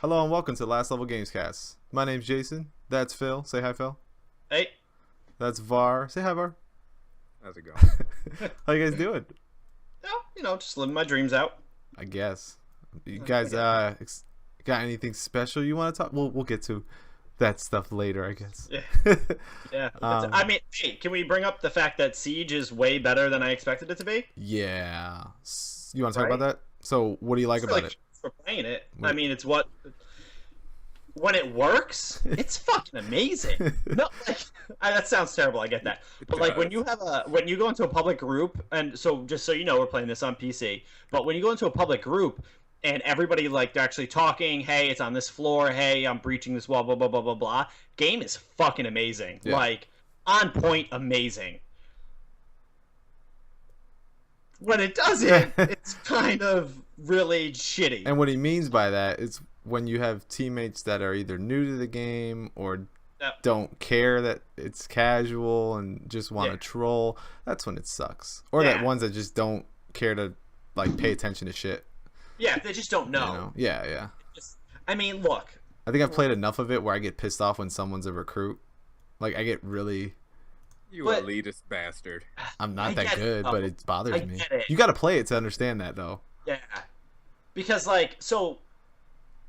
Hello and welcome to Last Level Gamescast. My name's Jason. That's Phil. Say hi, Phil. Hey. That's Var. Say hi, Var. How's it going? How you guys doing? Just living my dreams out. I guess. You guys got anything special you want to talk? We'll get to that stuff later, I guess. Yeah. Yeah. Hey, can we bring up the fact that Siege is way better than I expected it to be? Yeah. You want to talk about that? So, what do you like about it? For playing it. I mean, it's what when it works, it's fucking amazing. No, that sounds terrible. I get that, but when you go into a public group, and so just so you know, we're playing this on PC. But when you go into a public group and everybody they're actually talking, hey, it's on this floor. Hey, I'm breaching this wall. Blah blah blah blah blah. Game is fucking amazing. Yeah. On point, amazing. When it doesn't, it's kind of really shitty. And what he means by that is when you have teammates that are either new to the game or don't care that it's casual and just want to troll, that's when it sucks. Or that ones that just don't care to pay attention to shit. Yeah, they just don't know. You know? Yeah. Look. I think I've played enough of it where I get pissed off when someone's a recruit. I get really... You elitist bastard. I'm not that good, but it bothers me. You got to play it to understand that, though. Yeah, because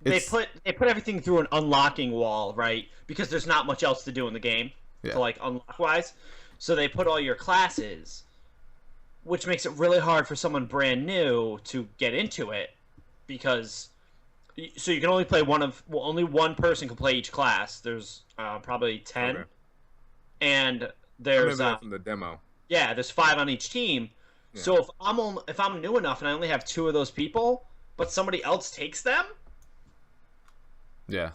they put everything through an unlocking wall, right? Because there's not much else to do in the game, to unlock wise. So they put all your classes, which makes it really hard for someone brand new to get into it, because so you can only play only one person can play each class. There's probably 10, and there's from the demo. Yeah, there's 5 on each team. Yeah. So if I'm new enough and I only have 2 of those people, but somebody else takes them, oh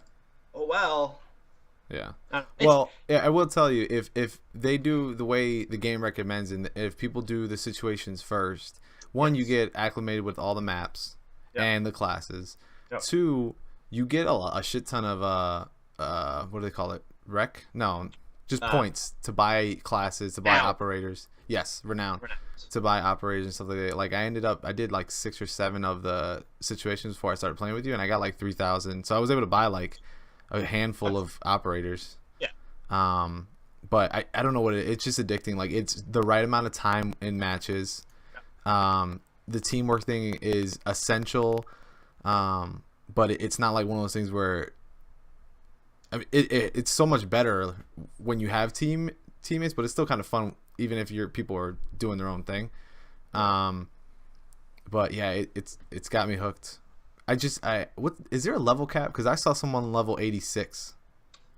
well. Yeah. Well, I will tell you, if they do the way the game recommends, and if people do the situations first, one, you get acclimated with all the maps and the classes. Yep. 2, you get a shit ton of what do they call it? Rec? No. Just points to buy classes, to buy operators. Yes, renown. To buy operators and stuff like that. I did 6 or 7 of the situations before I started playing with you, and I got 3,000. So I was able to buy a handful of operators. Yeah. But I don't know what it's just addicting. It's the right amount of time in matches. The teamwork thing is essential. But it's not one of those things where. I mean, it's so much better when you have teammates, but it's still kind of fun even if people are doing their own thing. But yeah, it's got me hooked. What is there a level cap? Because I saw someone level 86.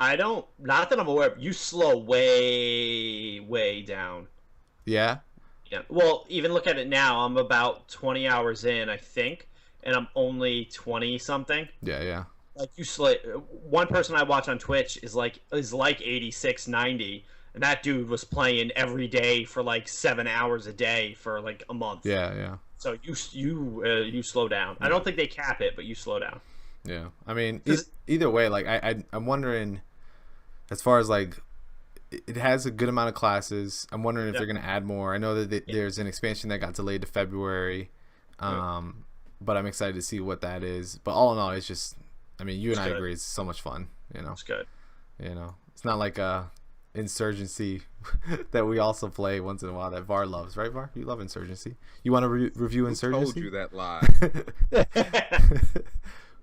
Not that I'm aware of. You slow way down. Yeah. Yeah. Well, even look at it now. I'm about 20 hours in, I think, and I'm only 20 something. Yeah. One person I watch on Twitch is 86, 90, and that dude was playing every day for 7 hours a day for a month. Yeah. So you slow down. I don't think they cap it, but you slow down. Yeah, I mean, either way, I'm wondering, as far as it has a good amount of classes. I'm wondering if they're gonna add more. I know that there's an expansion that got delayed to February, but I'm excited to see what that is. But all in all, it's just. I mean, you and I agree. It's so much fun, It's good. It's not like Insurgency that we also play once in a while that Var loves, right, Var? You love Insurgency. You want to review Insurgency? Who told you that lie?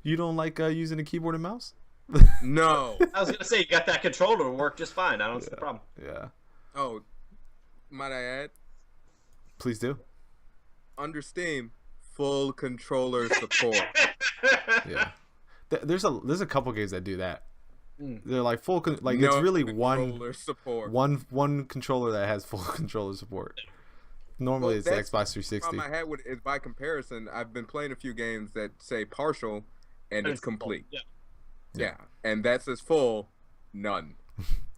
You don't like using a keyboard and mouse? No. I was gonna say you got that controller to work just fine. I don't see the problem. Yeah. Oh, might I add? Please do. Under Steam, full controller support. Yeah. There's a couple games that do that. They're full it's really one controller that has full controller support. Normally it's the Xbox 360. The problem I had is by comparison, I've been playing a few games that say partial and it's complete. Yeah. And that says full, none.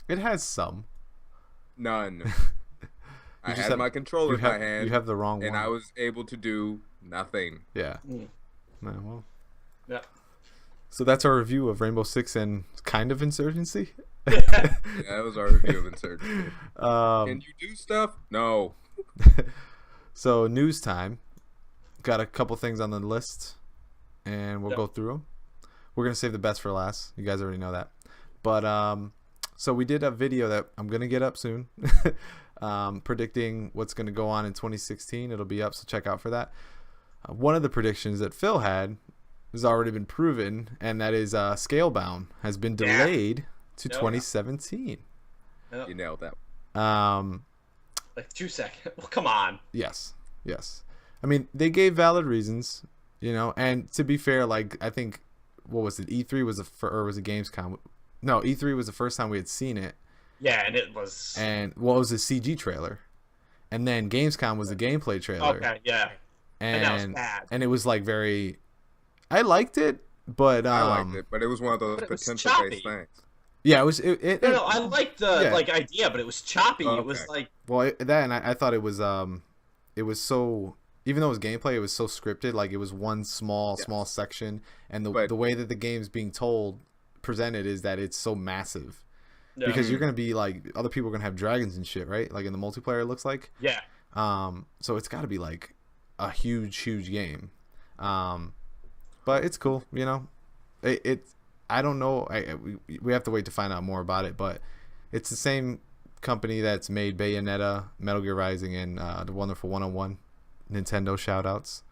It has some. None. I had my controller in my hand. You have the wrong one. And I was able to do nothing. Yeah. Well. Yeah. So that's our review of Rainbow Six and kind of Insurgency. Yeah, that was our review of Insurgency. Can you do stuff? No. So news time. Got a couple things on the list, and we'll go through them. we're gonna save the best for last. You guys already know that. But so we did a video that I'm gonna get up soon, predicting what's gonna go on in 2016. It'll be up, so check out for that. One of the predictions that Phil had has already been proven, and that is Scalebound has been delayed to 2017. You nailed that. Like 2 seconds. Well, come on. Yes. I mean, they gave valid reasons, you know. And to be fair, like I think, what was it? E3 was or was it Gamescom? No, E3 was the first time we had seen it. Yeah, and it was. And what was the CG trailer? And then Gamescom was the gameplay trailer. Okay, yeah. And that was bad. And it was like very. I liked it, but I liked it, but it was one of those potential based things. Yeah, it was. No, I liked the idea, but it was choppy. Okay. It was like. Well, I thought it was so. Even though it was gameplay, it was so scripted. Like it was one small section, and the way that the game's being presented is that it's so massive. Yeah. Because you're gonna be like, other people are gonna have dragons and shit, right? Like in the multiplayer, it looks like. Yeah. So it's got to be like a huge game. But it's cool, you know. I don't know. We have to wait to find out more about it, but it's the same company that's made Bayonetta, Metal Gear Rising, and the Wonderful 101. Nintendo shoutouts.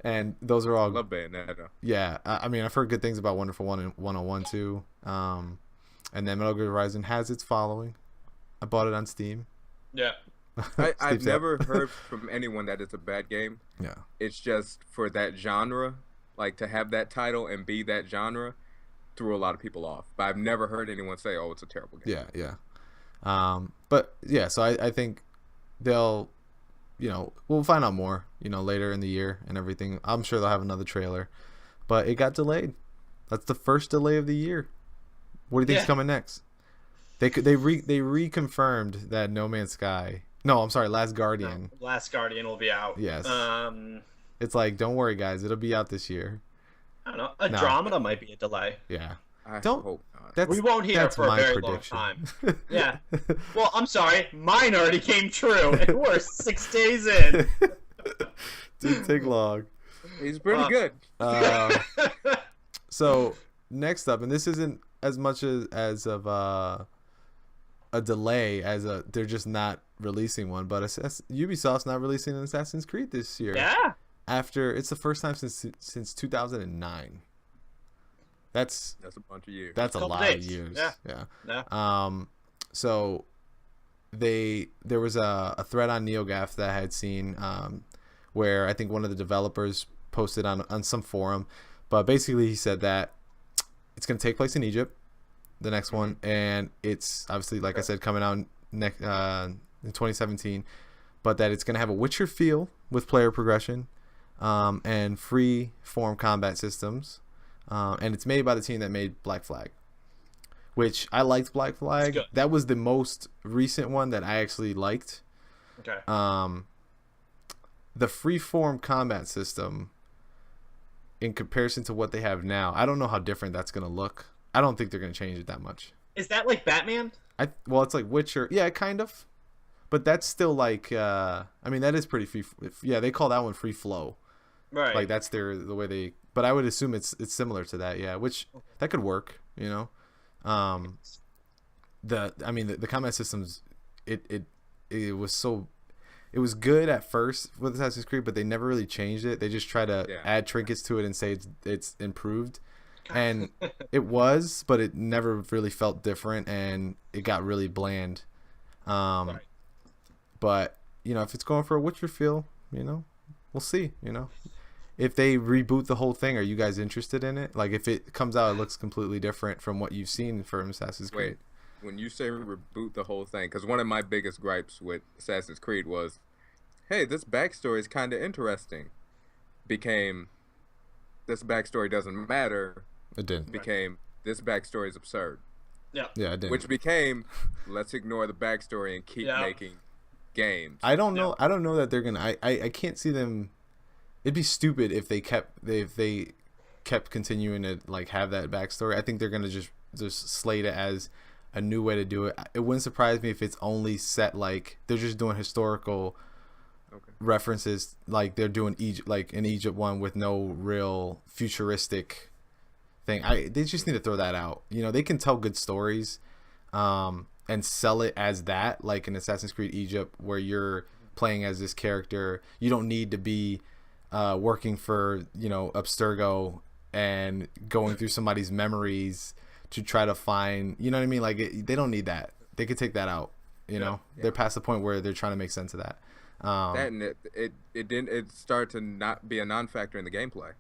And those are all. I love Bayonetta. Yeah, I mean, I've heard good things about Wonderful 101 too. And then Metal Gear Rising has its following. I bought it on Steam. Yeah. I've never heard from anyone that it's a bad game. Yeah. It's just for that genre, like to have that title and be that genre, threw a lot of people off. But I've never heard anyone say, "Oh, it's a terrible game." Yeah. But yeah, so I think they'll, you know, we'll find out more, you know, later in the year and everything. I'm sure they'll have another trailer, but it got delayed. That's the first delay of the year. What do you think's coming next? They reconfirmed that No Man's Sky. No, I'm sorry, Last Guardian. No, Last Guardian will be out. Yes. It's like, don't worry, guys, it'll be out this year. I don't know. Andromeda might be a delay. Yeah. Don't hope not. We won't hear for a very long time. Yeah. Well, I'm sorry. Mine already came true, and we're 6 days in. Didn't take long. He's pretty good. So next up, and this isn't as much as of a delay as they're just not releasing one, but Ubisoft's not releasing an Assassin's Creed this year. Yeah. It's the first time since 2009. That's a bunch of years. That's a lot of years. Yeah. So there was a thread on NeoGAF that I had seen where I think one of the developers posted on some forum, but basically he said that it's going to take place in Egypt, the next one, and it's obviously, like I said, coming out in 2017, but that it's going to have a Witcher feel with player progression and free form combat systems. And it's made by the team that made Black Flag, which I liked. Black Flag. That was the most recent one that I actually liked. Okay. The free form combat system, in comparison to what they have now, I don't know how different that's going to look. I don't think they're going to change it that much. Is that like Batman? Well, it's like Witcher. Yeah, kind of. But that's still like, I mean, that is pretty free. Yeah, they call that one free flow. Right. Like that's the way they. But I would assume it's similar to that. Yeah, which that could work. You know, the combat systems. It was good at first with Assassin's Creed, but they never really changed it. They just try to add trinkets to it and say it's improved, and it was, but it never really felt different, and it got really bland. Right. But you know, if it's going for a Witcher feel, you know, we'll see. You know, if they reboot the whole thing, are you guys interested in it? Like, if it comes out, it looks completely different from what you've seen from Assassin's Creed. When you say reboot the whole thing, because one of my biggest gripes with Assassin's Creed was, hey, this backstory is kind of interesting. Became, this backstory doesn't matter. It didn't. Became, this backstory is absurd. Yeah. Yeah, it did. Which became, let's ignore the backstory and keep making games. I don't know. I don't know that they're gonna. I can't see them. It'd be stupid if they kept continuing to like have that backstory. I think they're gonna just slate it as a new way to do it. It wouldn't surprise me if it's only set like they're just doing historical references, like they're doing Egypt, like an Egypt one with no real futuristic thing. They just need to throw that out. You know, they can tell good stories, and sell it as that, like in Assassin's Creed Egypt, where you're playing as this character. You don't need to be working for, you know, Abstergo and going through somebody's memories to try to find, you know what I mean? Like they don't need that. They could take that out. You know, they're past the point where they're trying to make sense of that. That and it started to not be a non-factor in the gameplay.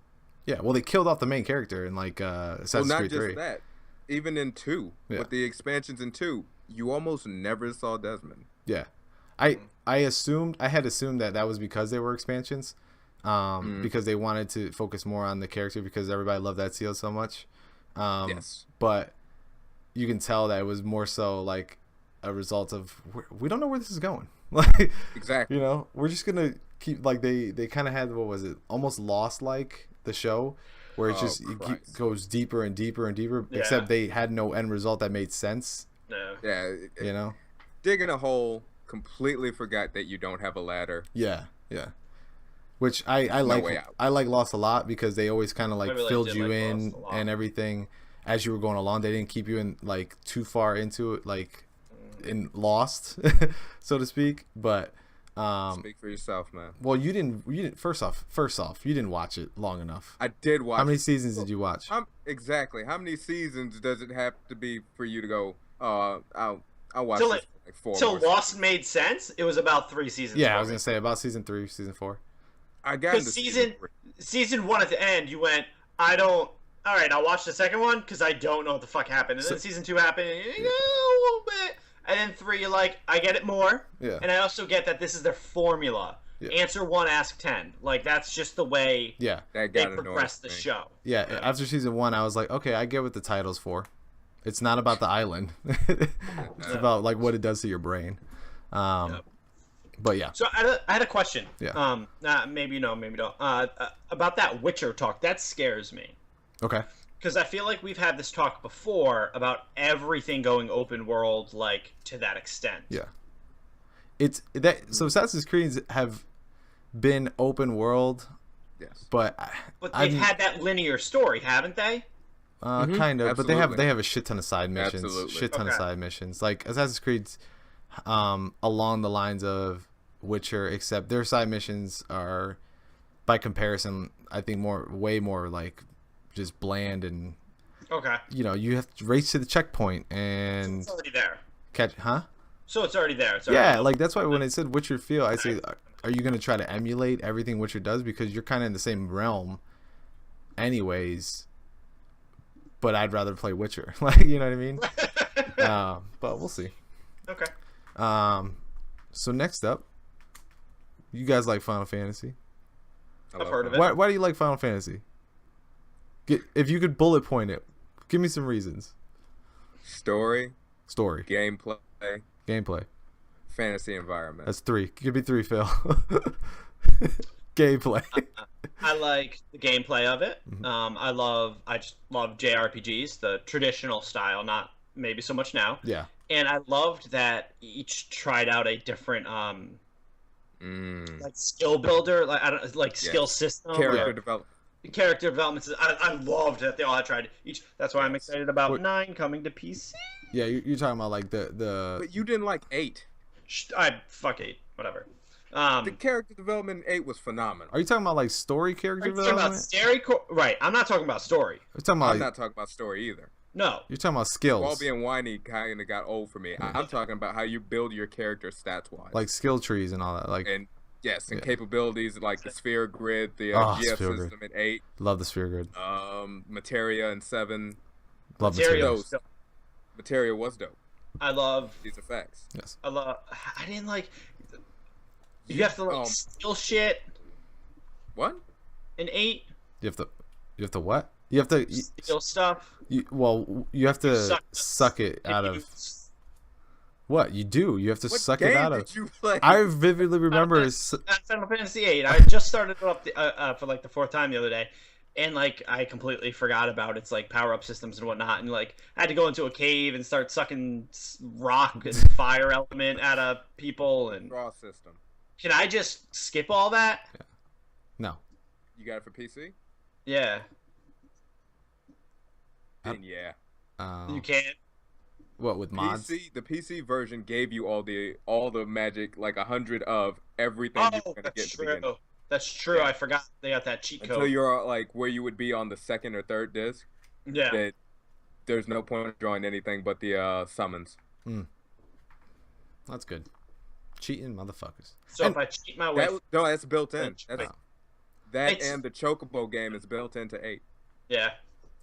Yeah, well, they killed off the main character in like Assassin's Creed 3. Not just that. Even in 2, with the expansions in 2, you almost never saw Desmond. Yeah, I had assumed that was because they were expansions, because they wanted to focus more on the character because everybody loved that seal so much. Yes, but you can tell that it was more so like a result of we don't know where this is going. Like exactly, you know, we're just gonna keep like they kind of had, what was it, almost Lost like the show, where it goes deeper and deeper and deeper. Yeah. Except they had no end result that made sense. No. Yeah, you know, digging a hole, completely forgot that you don't have a ladder. Yeah, yeah. Which I like. I like Lost a lot because they always kind of like filled you in and everything as you were going along. They didn't keep you in like too far into it, like in Lost, so to speak. But speak for yourself, man. Well, you didn't. First off, you didn't watch it long enough. I did watch. How many seasons did you watch? Exactly. How many seasons does it have to be for you to go? I'll watch this like 4. So Lost made sense. It was about 3 seasons. Yeah, I was gonna say about season 3, season 4. I got into season 1 at the end. You went, all right, I'll watch the second one because I don't know what the fuck happened. And then season 2 happened, and a little bit. And then 3, you're like, I get it more. Yeah. And I also get that this is their formula. Yeah. Answer 1, ask 10. Like, that's just the way they progress the show. Yeah, after season 1, I was like, okay, I get what the title's for. It's not about the island. It's about, like, what it does to your brain. But, yeah. So, I had a question. Yeah. Maybe you know, maybe don't. About that Witcher talk. That scares me. Okay. Because I feel like we've had this talk before about everything going open world, like, to that extent. Yeah. So Assassin's Creed have been open world. Yes. But they've had that linear story, haven't they? Kind of. Absolutely. But they have a shit ton of side missions. Absolutely. Of side missions. Like Assassin's Creed's along the lines of Witcher, except their side missions are, by comparison, I think way more like just bland and you know, you have to race to the checkpoint and so it's already there. So it's already there. Like that's why when it said Witcher feel, I say, are you going to try to emulate everything Witcher does, because you're kind of in the same realm anyways, but I'd rather play Witcher. Like, you know what I mean? But we'll see. Okay. So next up, you guys like Final Fantasy? I've heard of it. Why do you like Final Fantasy? If you could bullet point it, give me some reasons. Story. Gameplay. Fantasy environment. That's 3. Give me 3, Phil. Gameplay. I like the gameplay of it. Mm-hmm. I just love JRPGs, the traditional style, not maybe so much now. Yeah. And I loved that each tried out a different like skill builder, skill system, character development. Character development. I loved that they all had tried each. That's why I'm excited about 9 coming to PC. Yeah, you're talking about like the. But you didn't like 8. Fuck 8. Whatever. The character development in 8 was phenomenal. Are you talking about like story character development? Right. I'm not talking about story. I'm not talking about story either. No. You're talking about skills. All being whiny kind of got old for me. I'm talking about how you build your character stats wise. Like skill trees and all that. Like capabilities like the sphere grid, the GF system grid. in 8. Love the sphere grid. Materia in 7. Love Materia. Materia was dope. I love these effects. Yes. I didn't like. You have to like steal shit. What? In 8. You have to what? You have to steal stuff. You have to suck it out of. What you do? You have to suck it out of. Did you play? I vividly remember Final Fantasy VIII. I just started it up for like the 4th time the other day, and like I completely forgot about its like power up systems and whatnot, and like I had to go into a cave and start sucking rock and fire element out of people and draw system. Can I just skip all that? Yeah. No. You got it for PC? Yeah. Then yeah. You can. What, with mods? The PC version gave you all the magic, like 100 of everything you were gonna get at the beginning. That's true. Yeah. I forgot they got that cheat code. Until you're like where you would be on the second or third disc. Yeah. There's no point in drawing anything but the summons. That's good. Cheating motherfuckers. So if I cheat my way, no, that's built in. And the Chocobo game is built into 8. Yeah.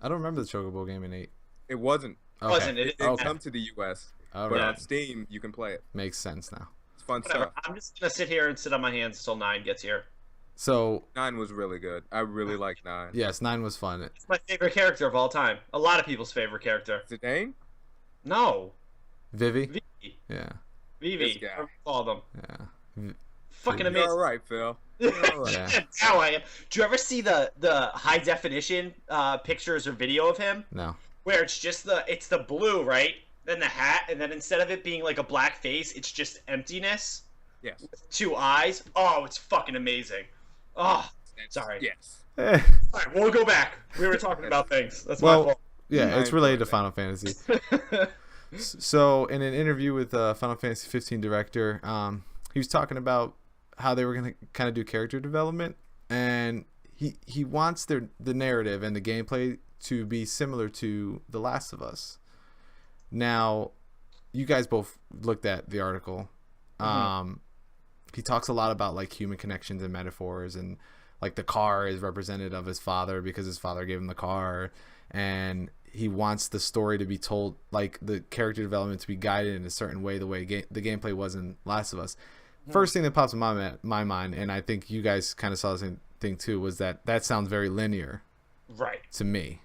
I don't remember the Chocobo game in 8. It wasn't. Okay. Wasn't it? It didn't come to the US. But on Steam, you can play it. Makes sense now. It's fun stuff. I'm just gonna sit here and sit on my hands until 9 gets here. So 9 was really good. I really like 9. Yes, 9 was fun. It's my favorite character of all time. A lot of people's favorite character. Zidane? No. Vivi? Yeah. Vivi. All of them. Yeah. Fucking amazing. You're all right, Phil. All right. Yeah. Now I am. Do you ever see the high definition pictures or video of him? No. Where it's just the blue, right? Then the hat, and then instead of it being like a black face, it's just emptiness. Yes. With 2 eyes. Oh, it's fucking amazing. Oh, sorry. Yes. All right, we'll go back. We were talking about things. That's my fault. Yeah, it's related to Final Fantasy. So, in an interview with Final Fantasy 15 director, he was talking about how they were going to kind of do character development, and he wants the narrative and the gameplay to be similar to The Last of Us. Now, you guys both looked at the article. He talks a lot about like human connections and metaphors, and like the car is representative of his father because his father gave him the car, and he wants the story to be told, like the character development to be guided in a certain way, the way the gameplay was in Last of Us. First thing that pops in my mind, and I think you guys kind of saw the same thing too, was that sounds very linear, right, to me.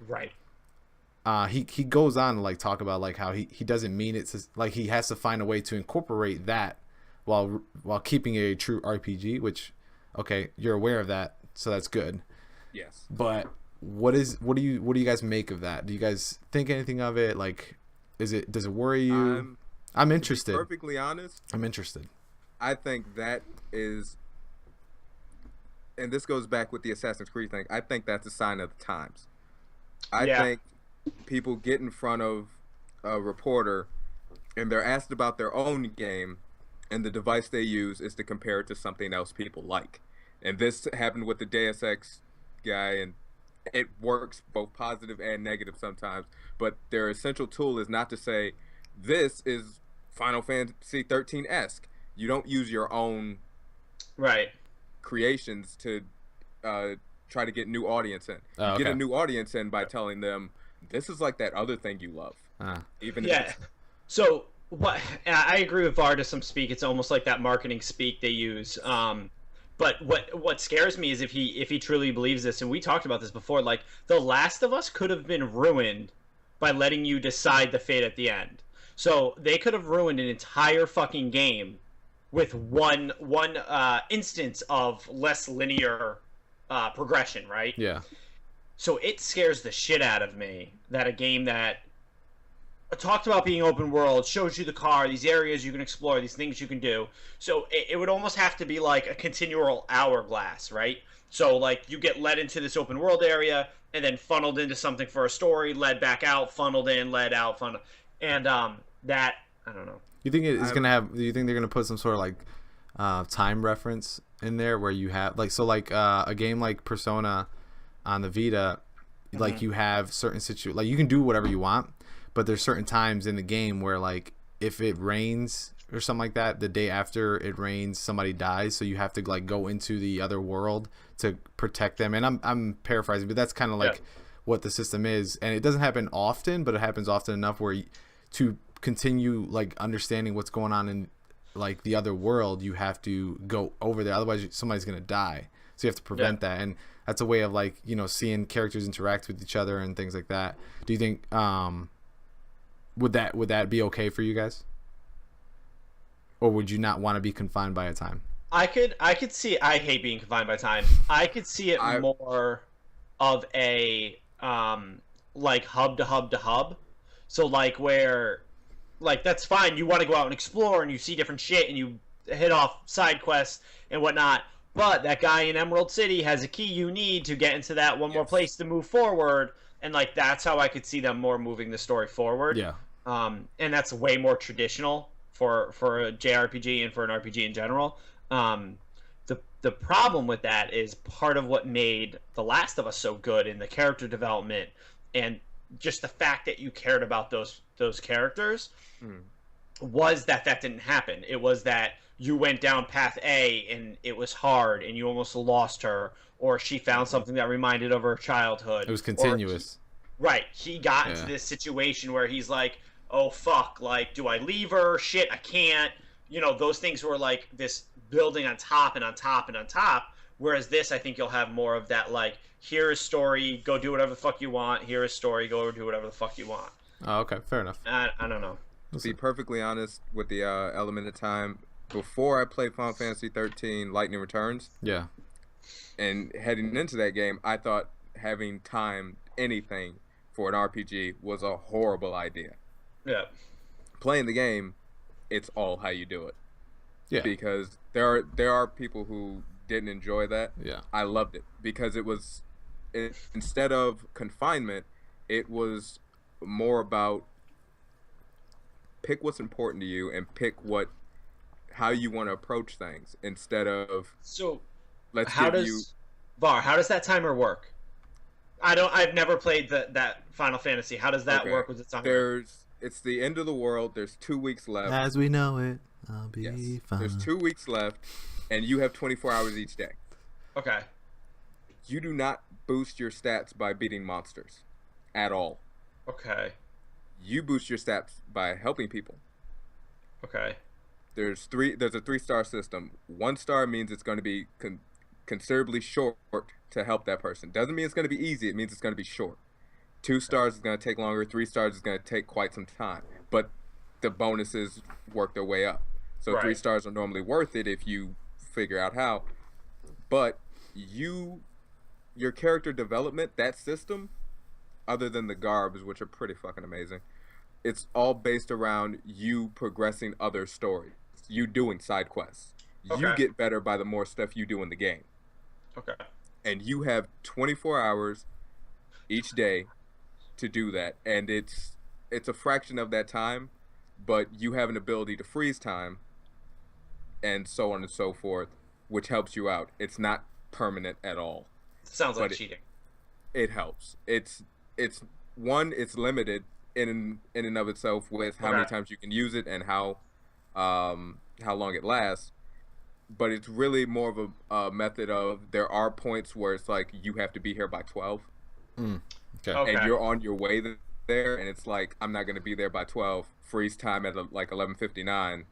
Right. He goes on to like talk about like how he doesn't mean it to, like he has to find a way to incorporate that while keeping it a true RPG, which, okay, you're aware of that, so that's good. Yes. But what do you guys make of that? Do you guys think anything of it? Like, does it worry you? I'm interested. To be perfectly honest, I'm interested. I think that is, and this goes back with the Assassin's Creed thing, I think that's a sign of the times. I think people get in front of a reporter and they're asked about their own game, and the device they use is to compare it to something else people like. And this happened with the Deus Ex guy, and it works both positive and negative sometimes. But their essential tool is not to say, this is Final Fantasy 13-esque. You don't use your own creations to try to get new audience in. You get a new audience in by telling them, this is like that other thing you love. Even if so what I agree with Var to some speak. It's almost like that marketing speak they use. But what scares me is if he truly believes this, and we talked about this before, like The Last of Us could have been ruined by letting you decide the fate at the end. So they could have ruined an entire fucking game with one instance of less linear progression, right? Yeah. So it scares the shit out of me that a game that talked about being open world, shows you the car, these areas you can explore, these things you can do. So it would almost have to be like a continual hourglass, right? So like you get led into this open world area and then funneled into something for a story, led back out, funneled in, led out, funneled, and that I don't know. You think it's gonna have? Do you think they're gonna put some sort of like time reference in there where you have like a game like Persona on the Vita, like you have certain like you can do whatever you want, but there's certain times in the game where like if it rains or something like that, the day after it rains, somebody dies, so you have to like go into the other world to protect them. And I'm paraphrasing, but that's kind of like what the system is, and it doesn't happen often, but it happens often enough where to continue like understanding what's going on in like the other world, you have to go over there, otherwise somebody's gonna die, so you have to prevent that. And that's a way of like, you know, seeing characters interact with each other and things like that. Do you think would that be okay for you guys, or would you not want to be confined by a time? I could see. I hate being confined by time. I could see it more of a like hub to hub to hub. So like where, like that's fine. You want to go out and explore and you see different shit and you hit off side quests and whatnot. But that guy in Emerald City has a key you need to get into that one more place to move forward, and like that's how I could see them more moving the story forward. Yeah. And that's way more traditional for a JRPG and for an RPG in general. The problem with that is part of what made The Last of Us so good in the character development and just the fact that you cared about those characters was that didn't happen. It was that you went down path A and it was hard and you almost lost her, or she found something that reminded of her childhood. It was continuous. He got into this situation where he's like, oh fuck, like, do I leave her? Shit, I can't. You know, those things were like this building on top and on top and on top. Whereas this, I think you'll have more of that, like, here is story, go do whatever the fuck you want. Here is story, go do whatever the fuck you want. Oh, okay, fair enough. I don't know. To be perfectly honest with the element of time, before I played Final Fantasy 13 Lightning Returns, and heading into that game, I thought having time anything for an RPG was a horrible idea. Yeah. Playing the game, it's all how you do it. Yeah. Because there are people who didn't enjoy that. Yeah. I loved it because instead of confinement, it was more about pick what's important to you and pick how you want to approach things instead of how does that timer work? I've never played that Final Fantasy. How does that work with the timer? It's the end of the world. There's 2 weeks left. As we know it, I'll be fine. There's 2 weeks left, and you have 24 hours each day. Okay. You do not boost your stats by beating monsters at all. Okay. You boost your stats by helping people. Okay. There's a 3-star system. 1 star means it's going to be considerably short to help that person. Doesn't mean it's going to be easy. It means it's going to be short. 2 stars is going to take longer. 3 stars is going to take quite some time. But the bonuses work their way up. So 3 stars are normally worth it if you figure out how. But your character development, that system, other than the garbs, which are pretty fucking amazing, it's all based around you progressing other stories. You doing side quests. Okay. You get better by the more stuff you do in the game. Okay. And you have 24 hours each day to do that, and it's a fraction of that time, but you have an ability to freeze time and so on and so forth, which helps you out. It's not permanent at all. Sounds like cheating. It helps. It's limited in and of itself with how many times you can use it and how long it lasts, but it's really more of a method of there are points where it's like you have to be here by 12. Okay. And you're on your way there, and it's like, I'm not going to be there by 12. Freeze time at like 11:59.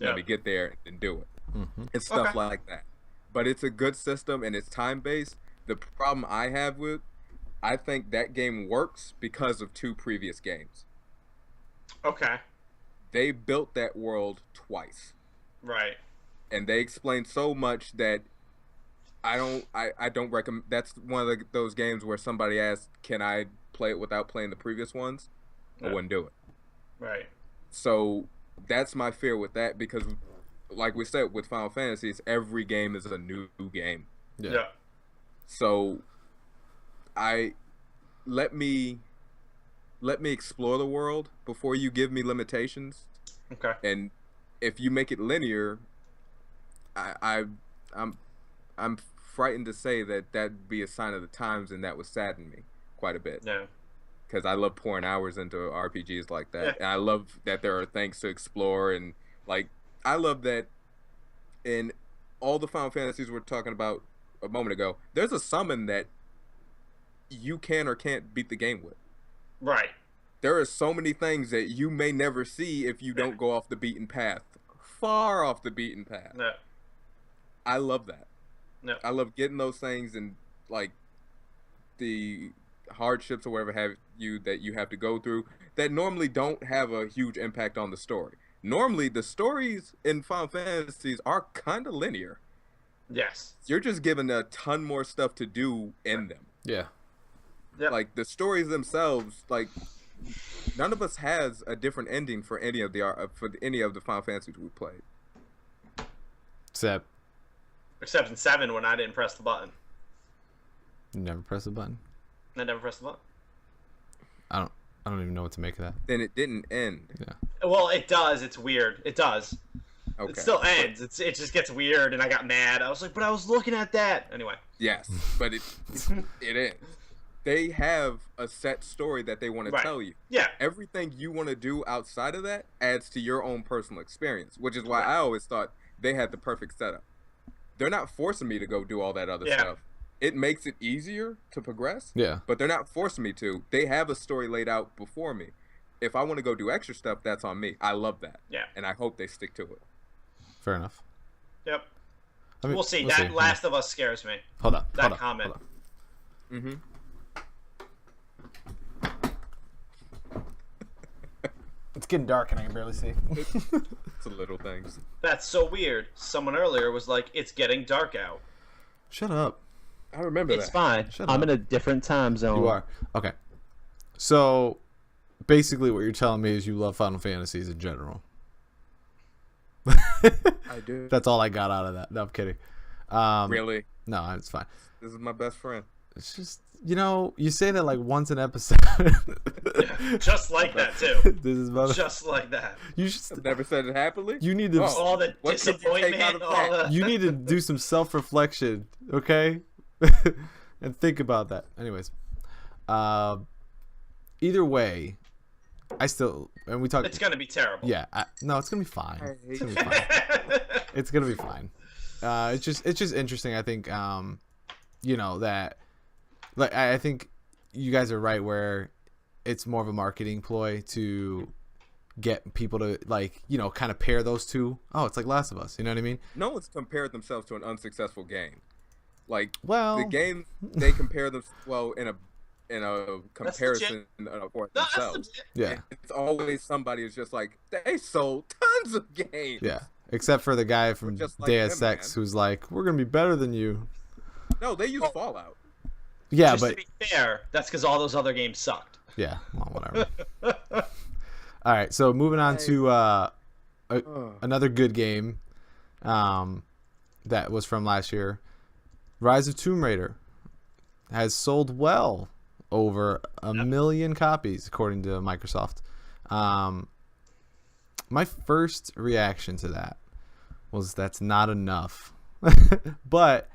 Let me get there and do it. It's stuff like that. But it's a good system, and it's time-based. The problem I have I think that game works because of 2 previous games. Okay. They built that world twice. Right. And they explained so much that I don't recommend. That's one of those games where somebody asked, "Can I play it without playing the previous ones?" I wouldn't do it. Right. So that's my fear with that, because, like we said with Final Fantasies, every game is a new game. Yeah. So let me explore the world before you give me limitations. Okay. And if you make it linear, I'm frightened to say that'd be a sign of the times, and that would sadden me quite a bit. Yeah. Because I love pouring hours into RPGs like that. Yeah. And I love that there are things to explore, and like I love that in all the Final Fantasies we're talking about a moment ago, there's a summon that you can or can't beat the game with. Right. There are so many things that you may never see if you don't go off the beaten path. Far off the beaten path. Yeah. I love that. No. I love getting those things, and like the hardships or whatever have you that you have to go through that normally don't have a huge impact on the story. Normally the stories in Final Fantasies are kind of linear. Yes. You're just given a ton more stuff to do in them. Yeah. Yep. Like the stories themselves, like none of us has a different ending for any of the Final Fantasies we played. Except in 7 when I didn't press the button. You never press the button? I never pressed the button. I don't even know what to make of that. Then it didn't end. Yeah. Well, it does. It's weird. It does. Okay. It still ends. It just gets weird, and I got mad. I was like, but I was looking at that. Anyway. Yes, but it ends. They have a set story that they want to tell you. Yeah. Everything you want to do outside of that adds to your own personal experience, which is why I always thought they had the perfect setup. They're not forcing me to go do all that other stuff. It makes it easier to progress. Yeah. But they're not forcing me to. They have a story laid out before me. If I want to go do extra stuff, that's on me. I love that. Yeah. And I hope they stick to it. Fair enough. Yep. I mean, we'll see. Last of Us scares me. Hold on. That comment. Mm-hmm. It's getting dark and I can barely see. It's the little things. That's so weird. Someone earlier was like, "It's getting dark out." Shut up. I remember it's fine. Shut I'm up. in a different time zone. You are. Okay. So, basically what you're telling me is you love Final Fantasies in general. I do. That's all I got out of that. No, I'm kidding. Really? No, it's fine. This is my best friend. It's just, you say that like once an episode. Yeah, just like that too. This is just like that. You should. I've never said it happily. You need to. All the disappointment. You need to do some self-reflection, okay? And think about that. Anyways, either way, we talk. It's gonna be terrible. Yeah, no, it's gonna be fine. It's gonna be fine. It's gonna be fine. It's just interesting. I think, that, like, I think you guys are right where it's more of a marketing ploy to get people to, like, kind of pair those two. Oh, it's like Last of Us. You know what I mean? No one's compared themselves to an unsuccessful game. Like, well, the game they compare them in a comparison for themselves. Yeah, it's always somebody who's just like, they sold tons of games. Yeah, except for the guy from like Deus Ex who's like, we're gonna be better than you. No, they use Fallout. Yeah, just but to be fair, that's because all those other games sucked. Yeah, well, whatever. All right, so moving on to another good game that was from last year. Rise of Tomb Raider has sold well over 1 million copies, according to Microsoft. My first reaction to that was that's not enough. But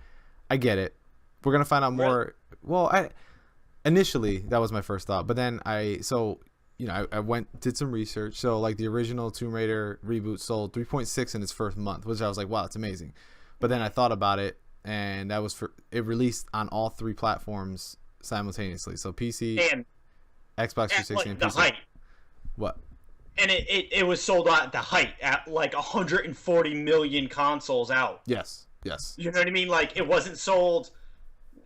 I get it. We're going to find out more. Well, initially, that was my first thought. But then I did some research. So, like, the original Tomb Raider reboot sold 3.6 in its first month, which I was like, wow, that's amazing. But then I thought about it. And that was it released on all 3 platforms simultaneously. So PC, and Xbox 360, and the PC. height. What? And it was sold at the height at like 140 million consoles out. Yes. You know what I mean? Like, it wasn't sold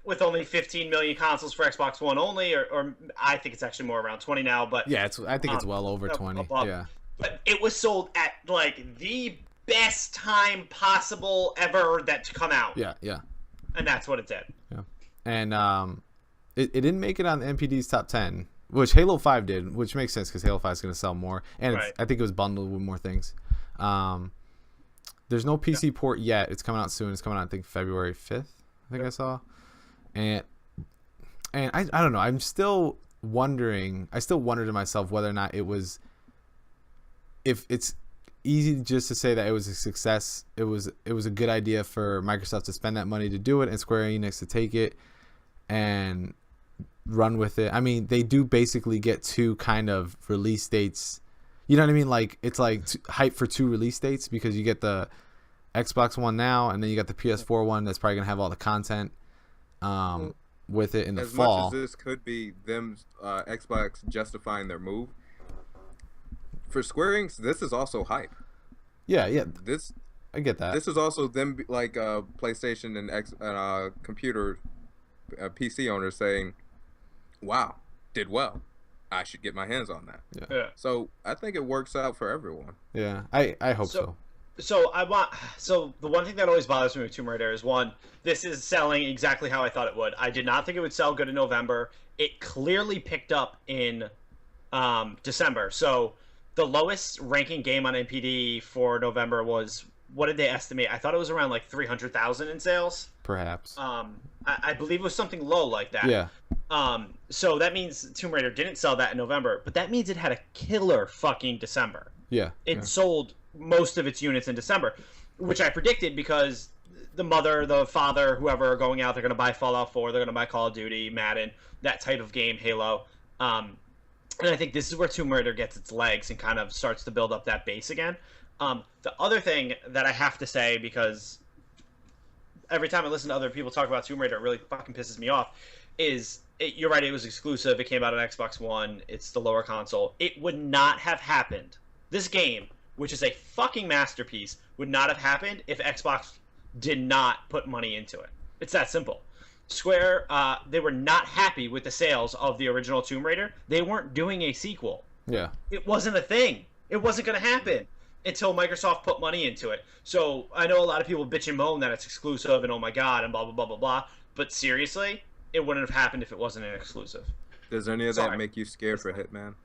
with only 15 million consoles for Xbox One only, or I think it's actually more around 20 now. But yeah, I think it's well over 20. Above. Yeah. But it was sold at like the best time possible ever to come out. Yeah. And that's what it did. Yeah. And it didn't make it on the NPD's top 10, which Halo 5 did, which makes sense because Halo 5 is going to sell more. And I think it was bundled with more things. There's no PC port yet. It's coming out soon. It's coming out, I think, February 5th, I saw. And I don't know. I'm still wondering. I still wonder to myself whether or not it was, if it's easy just to say that it was a success. It was a good idea for Microsoft to spend that money to do it and Square Enix to take it and run with it. I mean, they do basically get 2 kind of release dates. You know what I mean? Like, it's like hype for 2 release dates because you get the Xbox One now and then you got the PS4 one that's probably gonna have all the content with it in the fall. As much as this could be them Xbox justifying their move, for Square Enix, this is also hype. Yeah. I get that. This is also them, like, PlayStation and computer PC owners saying, "Wow, did well. I should get my hands on that." Yeah. So I think it works out for everyone. Yeah, I hope so. So the one thing that always bothers me with Tomb Raider is, one, this is selling exactly how I thought it would. I did not think it would sell good in November. It clearly picked up in December. So the lowest ranking game on NPD for November was what did they estimate? I thought it was around like 300,000 in sales. Perhaps. I believe it was something low like that. Yeah. So that means Tomb Raider didn't sell that in November, but that means it had a killer fucking December. Yeah. It sold most of its units in December, which I predicted because the mother, the father, whoever are going out, they're going to buy Fallout 4, they're going to buy Call of Duty, Madden, that type of game, Halo. And I think this is where Tomb Raider gets its legs and kind of starts to build up that base again. The other thing that I have to say, because every time I listen to other people talk about Tomb Raider, it really fucking pisses me off, is you're right, it was exclusive. It came out on Xbox One. It's the lower console. It would not have happened. This game, which is a fucking masterpiece, would not have happened if Xbox did not put money into it. It's that simple. Square, they were not happy with the sales of the original Tomb Raider. They weren't doing a sequel. Yeah. It wasn't a thing. It wasn't going to happen until Microsoft put money into it. So I know a lot of people bitch and moan that it's exclusive and oh my god and blah, blah, blah, blah, blah. But seriously, it wouldn't have happened if it wasn't an exclusive. Does any of that make you scared for Hitman?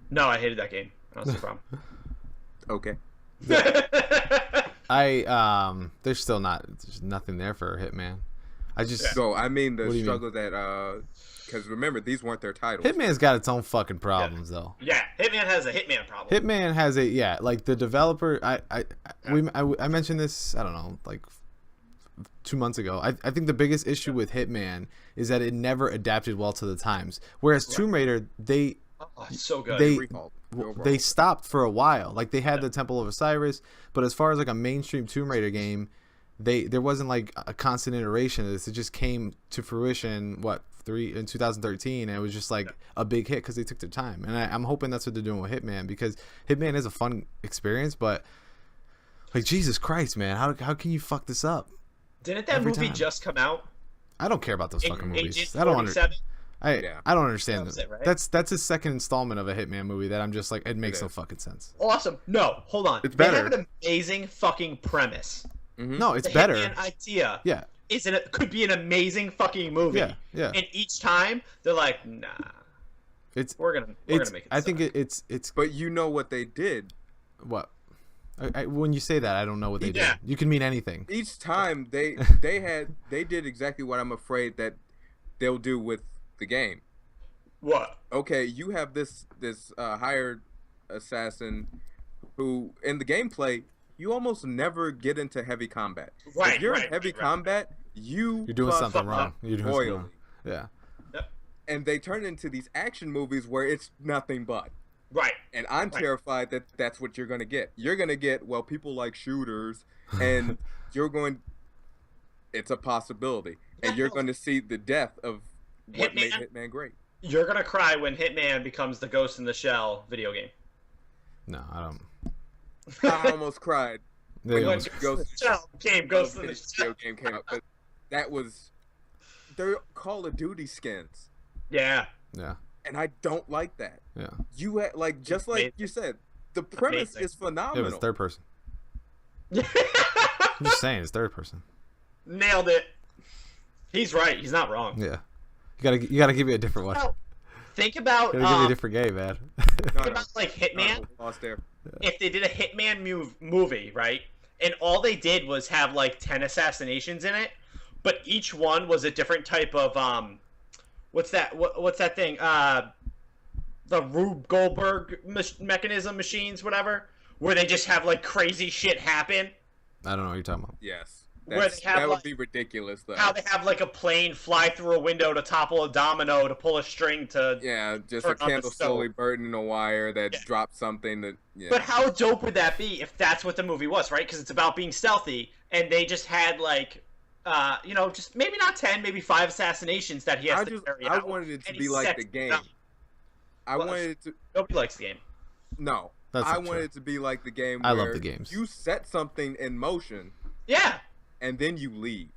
No, I hated that game. That's the problem. Okay. There's still there's nothing there for Hitman. So I mean the struggle that because remember these weren't their titles. Hitman's got its own fucking problems though. Yeah, Hitman has a Hitman problem. Hitman has like the developer. I mentioned this, I don't know, like 2 months ago. I think the biggest issue with Hitman is that it never adapted well to the times. Whereas Tomb Raider, it's so good. They stopped for a while. Like they had the Temple of Osiris, but as far as like a mainstream Tomb Raider game, there wasn't like a constant iteration of this. It just came to fruition in 2013, and it was just like a big hit because they took their time. And I'm hoping that's what they're doing with Hitman, because Hitman is a fun experience, but like Jesus Christ, man, how can you fuck this up? Didn't that movie just come out? I don't care about those fucking movies. Agent I don't understand. 47? I don't understand That was this. it, right? That's his second installment of a Hitman movie that I'm just like, it makes no fucking sense. Awesome. No, hold on. It's better. They have an amazing fucking premise. Mm-hmm. No, it's the better. Hitman idea. Yeah. Could be an amazing fucking movie. Yeah. And each time they're like, nah. We're gonna make it. I think it's. But you know what they did? What? When you say that, I don't know what they did. You can mean anything. Each time they did exactly what I'm afraid that they'll do with the game. What? Okay, you have this hired assassin who in the gameplay you almost never get into heavy combat. Right. If you're in heavy combat, you're doing something wrong. You're doing something wrong. Yeah. Yep. And they turn into these action movies where it's nothing but. Right. And I'm terrified that that's what you're going to get. You're going to get, well, people like shooters, and it's a possibility. And you're going to see the death of what made Hitman great. You're going to cry when Hitman becomes the Ghost in the Shell video game. No, I don't. I almost cried when Ghost in the Shell game came out. But that was their Call of Duty skins. Yeah. Yeah. And I don't like that. Yeah. You had, like, just like you said, the premise is phenomenal. Yeah, but it's third person. I'm just saying, it's third person. Nailed it. He's right. He's not wrong. Yeah. You gotta give me a different one. Think about. You gotta give me a different game, man. Think about like Hitman. Lost there. If they did a Hitman movie, right, and all they did was have like 10 assassinations in it, but each one was a different type of what's that thing? The Rube Goldberg mechanism machines, whatever, where they just have like crazy shit happen. I don't know what you're talking about. Yes. That would be ridiculous, though. How they have like a plane fly through a window to topple a domino to pull a string to. Yeah, just a candle slowly burning a wire that drops something that. Yeah. But how dope would that be if that's what the movie was, right? Because it's about being stealthy, and they just had like, just maybe not 10, maybe 5 assassinations that he has to carry out. I wanted it to be like the game. Wanted it to. Nobody likes the game. No, I wanted it to be like the game. I love the games. You set something in motion. Yeah. And then you leave.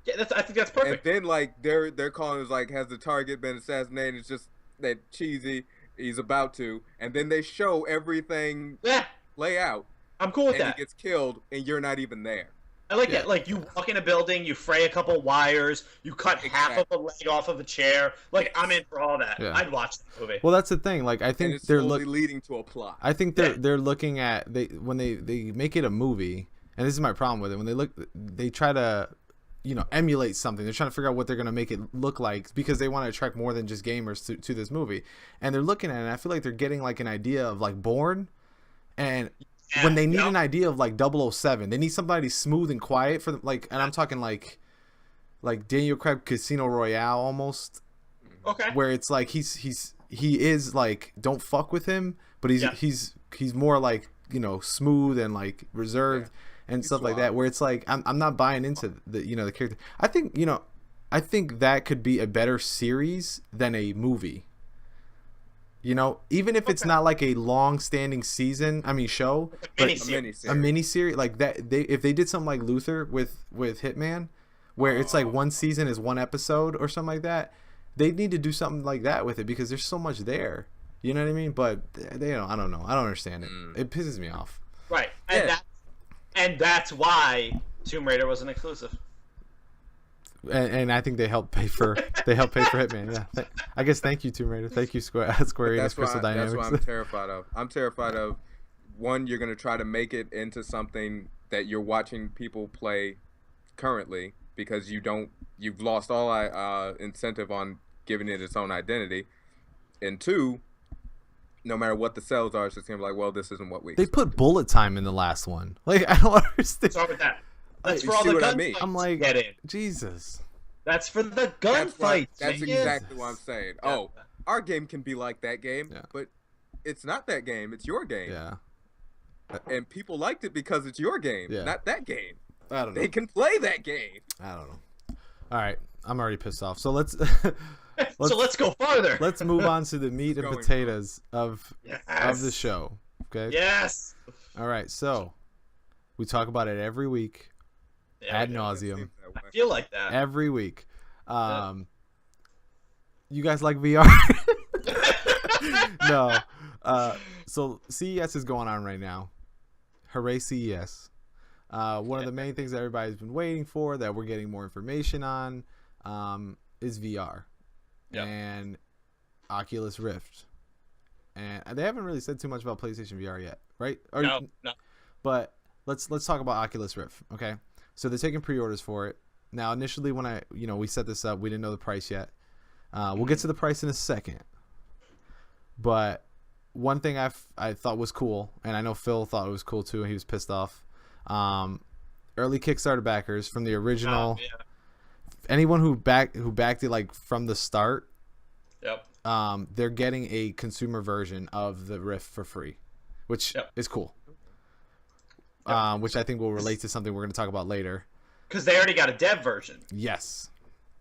Yeah, I think that's perfect. And then like they're calling it like, has the target been assassinated? It's just that cheesy. He's about to, and then they show everything. Yeah. Lay out. I'm cool with that. And he gets killed, and you're not even there. I like that. Like, you walk in a building, you fray a couple wires, you cut half of a leg off of a chair. Like, I'm in for all that. Yeah. I'd watch the movie. Well, that's the thing. Like, I think they're leading to a plot. I think they're looking at when they make it a movie, and this is my problem with it. When they try to, emulate something. They're trying to figure out what they're going to make it look like because they want to attract more than just gamers to this movie. And they're looking at it, and I feel like they're getting like an idea of like Bourne, and when they need an idea of like 007, they need somebody smooth and quiet for like, and I'm talking like Daniel Craig Casino Royale almost. Okay. Where it's like he is like, don't fuck with him, but he's more like, smooth and like reserved and stuff like that. Where it's like I'm not buying into the the character. I think that could be a better series than a movie. Even if it's not like a long-standing show, but a mini-series like that. If they did something like Luther with Hitman, where it's like one season is one episode or something like that, they need to do something like that with it because there's so much there. You know what I mean? But they don't. I don't know. I don't understand it. It pisses me off. Right, and that's why Tomb Raider was an exclusive. And I think they helped pay for Hitman. Yeah, I guess thank you Tomb Raider, thank you Square Enix, Crystal Dynamics. That's what I'm terrified of. I'm terrified of one. You're gonna try to make it into something that you're watching people play currently because you've lost all incentive on giving it its own identity, and two, no matter what the sales are, it's just gonna be like, well, this isn't what we expect. They put bullet time in the last one. Like, I don't understand. What's wrong with that? That's for all the gunfights. I'm like, Jesus. That's for the gunfights. That's exactly what I'm saying. Oh, our game can be like that game, but it's not that game. It's your game. Yeah. And people liked it because it's your game, not that game. I don't know. They can play that game. I don't know. All right, I'm already pissed off. So let's go farther. Let's move on to the meat and potatoes of the show. Okay. Yes. All right. So we talk about it every week. Ad nauseum. I feel like that every week. You guys like VR? No. So CES is going on right now. Hooray CES. One of the main things that everybody's been waiting for, that we're getting more information on, is VR and Oculus Rift. And they haven't really said too much about PlayStation VR yet, right? No. But let's talk about Oculus Rift, okay? So they're taking pre-orders for it. Now, initially when we set this up, we didn't know the price yet. We'll get to the price in a second. But one thing I thought was cool, and I know Phil thought it was cool too, and he was pissed off. Early Kickstarter backers from the original, anyone who backed it like from the start, they're getting a consumer version of the Rift for free, which is cool. Which I think will relate to something we're going to talk about later. Because they already got a dev version. Yes.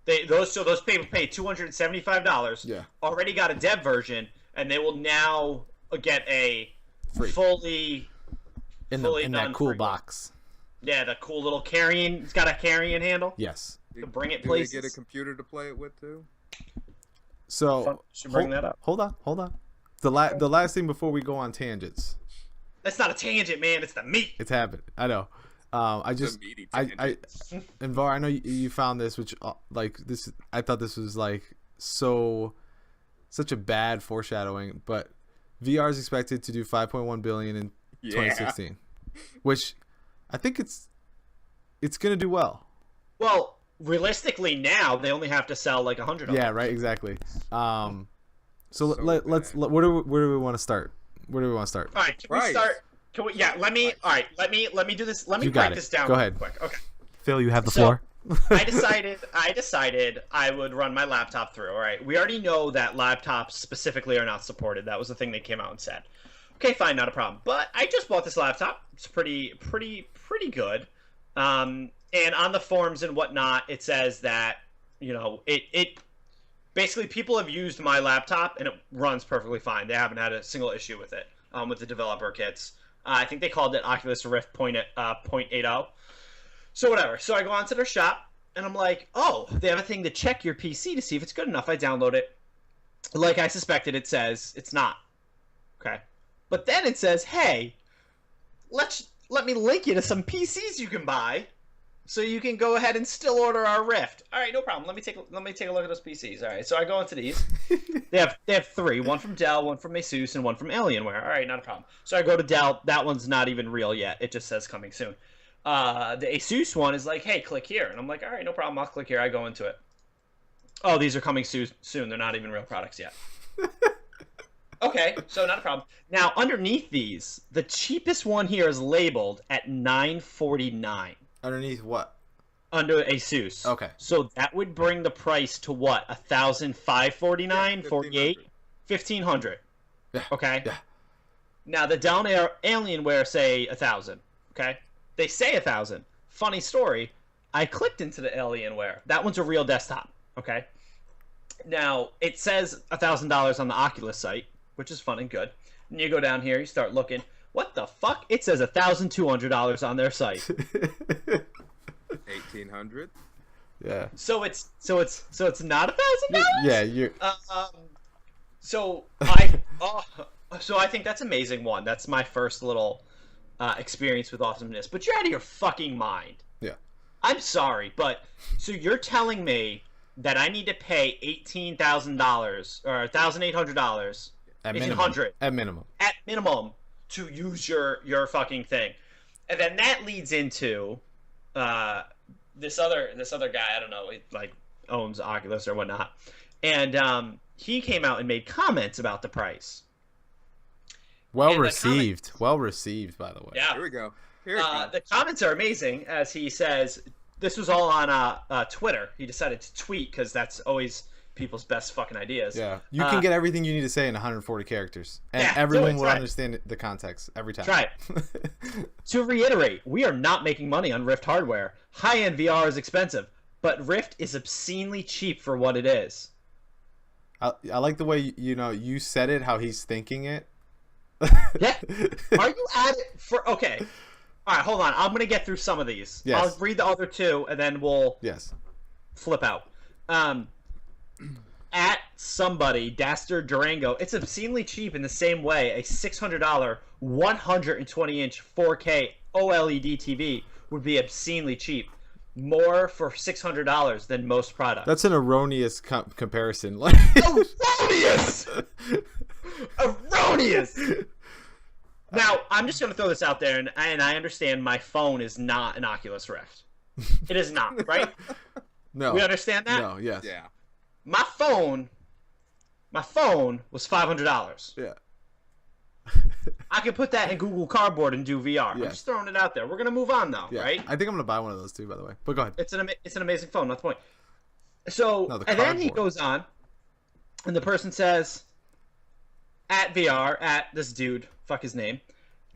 Those people paid $275. Yeah. Already got a dev version, and they will now get a fully in that cool box. Yeah, the cool little carrying. It's got a carrying handle. Yes. You can bring it places. Do they get a computer to play it with too? So should bring that up. Hold on. The last thing before we go on tangents. That's not a tangent, man. It's the meat. It's happened. I know. And Var, I know you found this, which like this. I thought this was like such a bad foreshadowing, but VR is expected to do 5.1 billion in 2016, which I think it's gonna do well. Well, realistically, now they only have to sell like 100. Yeah, right. Exactly. So let's where do we want to start? Where do we want to start? All right, can we start? Let me do this. Let me break this down. Go ahead. Quick. Okay. Phil, you have the floor. I decided I would run my laptop through. All right. We already know that laptops specifically are not supported. That was the thing they came out and said. Okay, fine, not a problem. But I just bought this laptop. It's pretty good. And on the forums and whatnot, it says that it basically people have used my laptop and it runs perfectly fine. They haven't had a single issue with it with the developer kits. I think they called it Oculus Rift 0.80. So whatever. So I go onto their shop and I'm like, oh, they have a thing to check your PC to see if it's good enough. I download it. Like I suspected, it says it's not. Okay. But then it says, hey, let me link you to some PCs you can buy so you can go ahead and still order our Rift. All right, no problem. Let me take a look at those PCs. All right, so I go into these. They have three, one from Dell, one from Asus, and one from Alienware. All right, not a problem. So I go to Dell. That one's not even real yet. It just says coming soon. The Asus one is like, hey, click here, and I'm like, all right, no problem. I'll click here. I go into it. Oh, these are coming soon. They're not even real products yet. Okay, so not a problem. Now, underneath these, the cheapest one here is labeled at $949. Underneath what? Under Asus. Okay. So that would bring the price to what? $1,549, 48, $1,500. Yeah. Okay. Yeah. Now the Down Air Alienware say $1,000. Okay. They say $1,000. Funny story. I clicked into the Alienware. That one's a real desktop. Okay. Now it says $1,000 on the Oculus site, which is fun and good. And you go down here, you start looking. What the fuck? It says $1,200 on their site. 1,800. Yeah. So it's not $1,000. Yeah, you're. So I think that's amazing. One, that's my first little experience with awesomeness. But you're out of your fucking mind. Yeah. I'm sorry, but so you're telling me that I need to pay $18,000 or $1,800 At minimum. At minimum to use your fucking thing, and then that leads into this other guy. I don't know, he like owns Oculus or whatnot, and he came out and made comments about the price. Well received, by the way. Yeah, Here we go. The comments are amazing, as he says. This was all on Twitter. He decided to tweet because that's always people's best fucking ideas. Yeah, you can get everything you need to say in 140 characters, and everyone will understand the context every time. Try it. To reiterate, we are not making money on Rift hardware. High-end VR is expensive, but Rift is obscenely cheap for what it is. I like the way you said it, how he's thinking it. Yeah. Are you at it for? Okay. All right, hold on. I'm gonna get through some of these. Yes. I'll read the other two, and then we'll flip out. At somebody, Dastard Durango, it's obscenely cheap in the same way a $600 120-inch 4K OLED TV would be obscenely cheap. More for $600 than most products. That's an erroneous comparison. Erroneous! Erroneous! Now, I'm just going to throw this out there, and I understand my phone is not an Oculus Rift. It is not, right? No. We understand that? No, yes. Yeah. My phone was $500. Yeah. I could put that in Google Cardboard and do VR. Yeah. I'm just throwing it out there. We're going to move on, though, right? I think I'm going to buy one of those, too, by the way. But go ahead. It's an amazing phone, not the point. So, and then he goes on, and the person says, at VR, at this dude, fuck his name,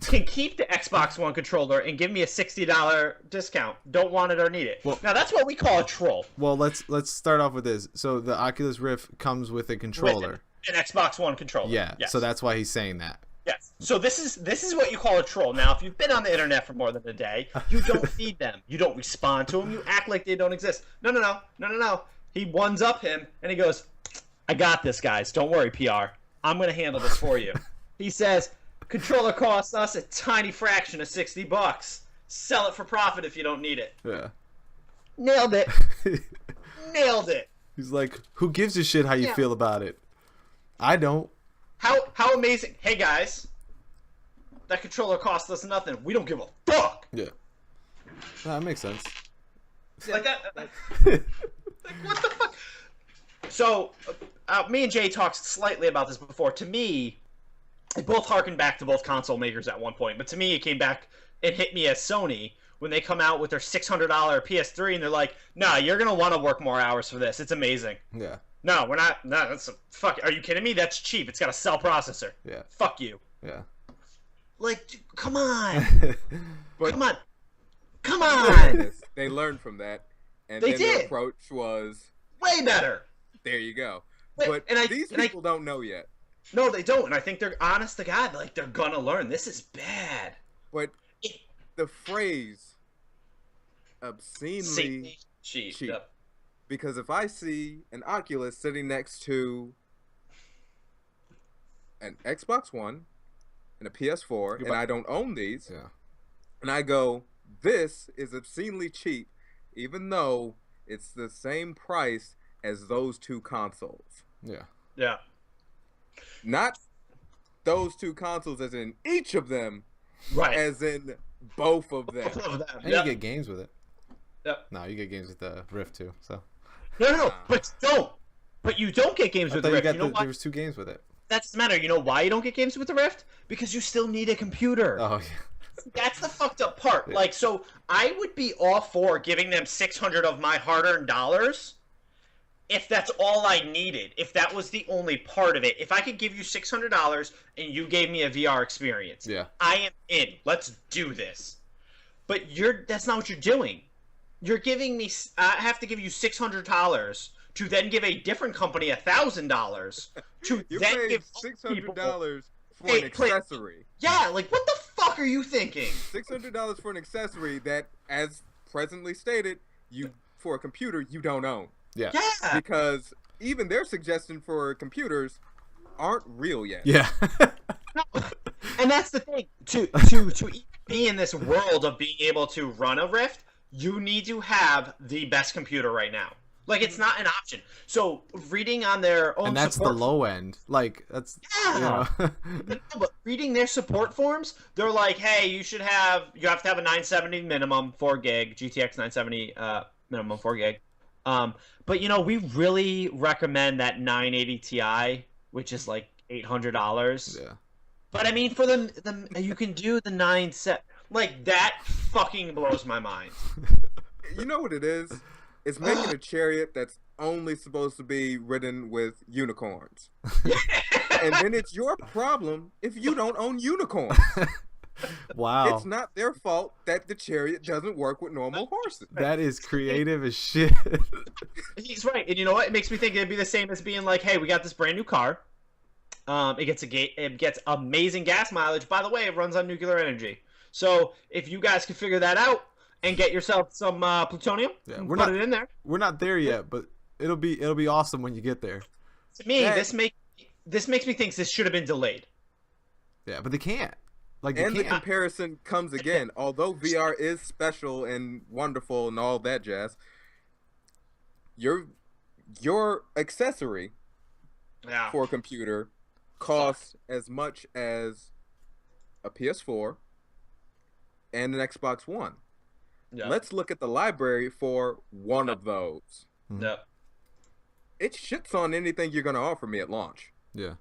can keep the Xbox One controller and give me a $60 discount. Don't want it or need it. Well, now that's what we call a troll. Well, let's start off with this. So the Oculus Rift comes with a controller, an Xbox One controller. Yeah. Yes. So that's why he's saying that. Yes. So this is what you call a troll. Now, if you've been on the internet for more than a day, you don't feed them. You don't respond to them. You act like they don't exist. No. He ones up him and he goes, "I got this, guys. Don't worry, PR. I'm going to handle this for you." He says, "Controller costs us a tiny fraction of $60. Sell it for profit if you don't need it." Yeah. Nailed it. Nailed it. He's like, who gives a shit how you feel about it? I don't. How amazing. Hey, guys. That controller costs us nothing. We don't give a fuck. Yeah. That makes sense. Like that. Like, what the fuck? So, me and Jay talked slightly about this before. To me, it both harkened back to both console makers at one point, but to me it came back and hit me as Sony when they come out with their $600 PS3 and they're like, "Nah, you're gonna want to work more hours for this. It's amazing." Yeah. No, we're not. No, that's fuck. Are you kidding me? That's cheap. It's got a cell processor. Yeah. Fuck you. Yeah. Like, come on. But Come on. They learned from that, and They then did. their approach was Way better. there. You go. But These people don't know yet. No, they don't, and I think they're honest to God. Like, they're gonna learn. This is bad. But the phrase obscenely cheap. Yep. Because if I see an Oculus sitting next to an Xbox One and a PS4, and I don't own these, and I go, "This is obscenely cheap," even though it's the same price as those two consoles. Yeah. Yeah. Not those two consoles as in each of them, right? As in both of them. And you get games with it. Yep. No, you get games with the Rift too. So. No, but don't. But you don't get games with the Rift. There was 2 games with it. That doesn't matter. You know why you don't get games with the Rift? Because you still need a computer. Oh yeah. That's the fucked up part. Like, so I would be all for giving them $600 of my hard-earned dollars if that's all I needed. If that was the only part of it. If I could give you $600 and you gave me a VR experience, I am in. Let's do this. But that's not what you're doing. You're giving me. I have to give you $600 to then give a different company $1,000 to you then paid give $600 for an accessory. Yeah, like what the fuck are you thinking? $600 for an accessory that, as presently stated, for a computer you don't own. Yeah. Because even their suggestion for computers aren't real yet. Yeah. No. And that's the thing. To be in this world of being able to run a Rift, you need to have the best computer right now. Like, it's not an option. So, reading on their own and that's the low end. Like, that's... Yeah. But reading their support forms, they're like, hey, you have to have a 970 minimum, 4 gig, GTX 970 minimum, 4 gig. But, we really recommend that 980 Ti, which is like $800. Yeah. But, I mean, for the you can do the 970... Like, that fucking blows my mind. You know what it is? It's making a chariot that's only supposed to be ridden with unicorns. And then it's your problem if you don't own unicorns. Wow. It's not their fault that the chariot doesn't work with normal horses. That is creative as shit. He's right. And you know what? It makes me think it'd be the same as being like, hey, we got this brand new car. It gets amazing gas mileage. By the way, it runs on nuclear energy. So if you guys can figure that out and get yourself some plutonium, put it in there. We're not there yet, but it'll be awesome when you get there. To me, this makes me think this should have been delayed. Yeah, but they can't. The comparison comes again. Although VR is special and wonderful and all that jazz, your accessory for a computer costs as much as a PS4 and an Xbox One. Yeah. Let's look at the library for one of those. Yeah. It shits on anything you're going to offer me at launch. Yeah.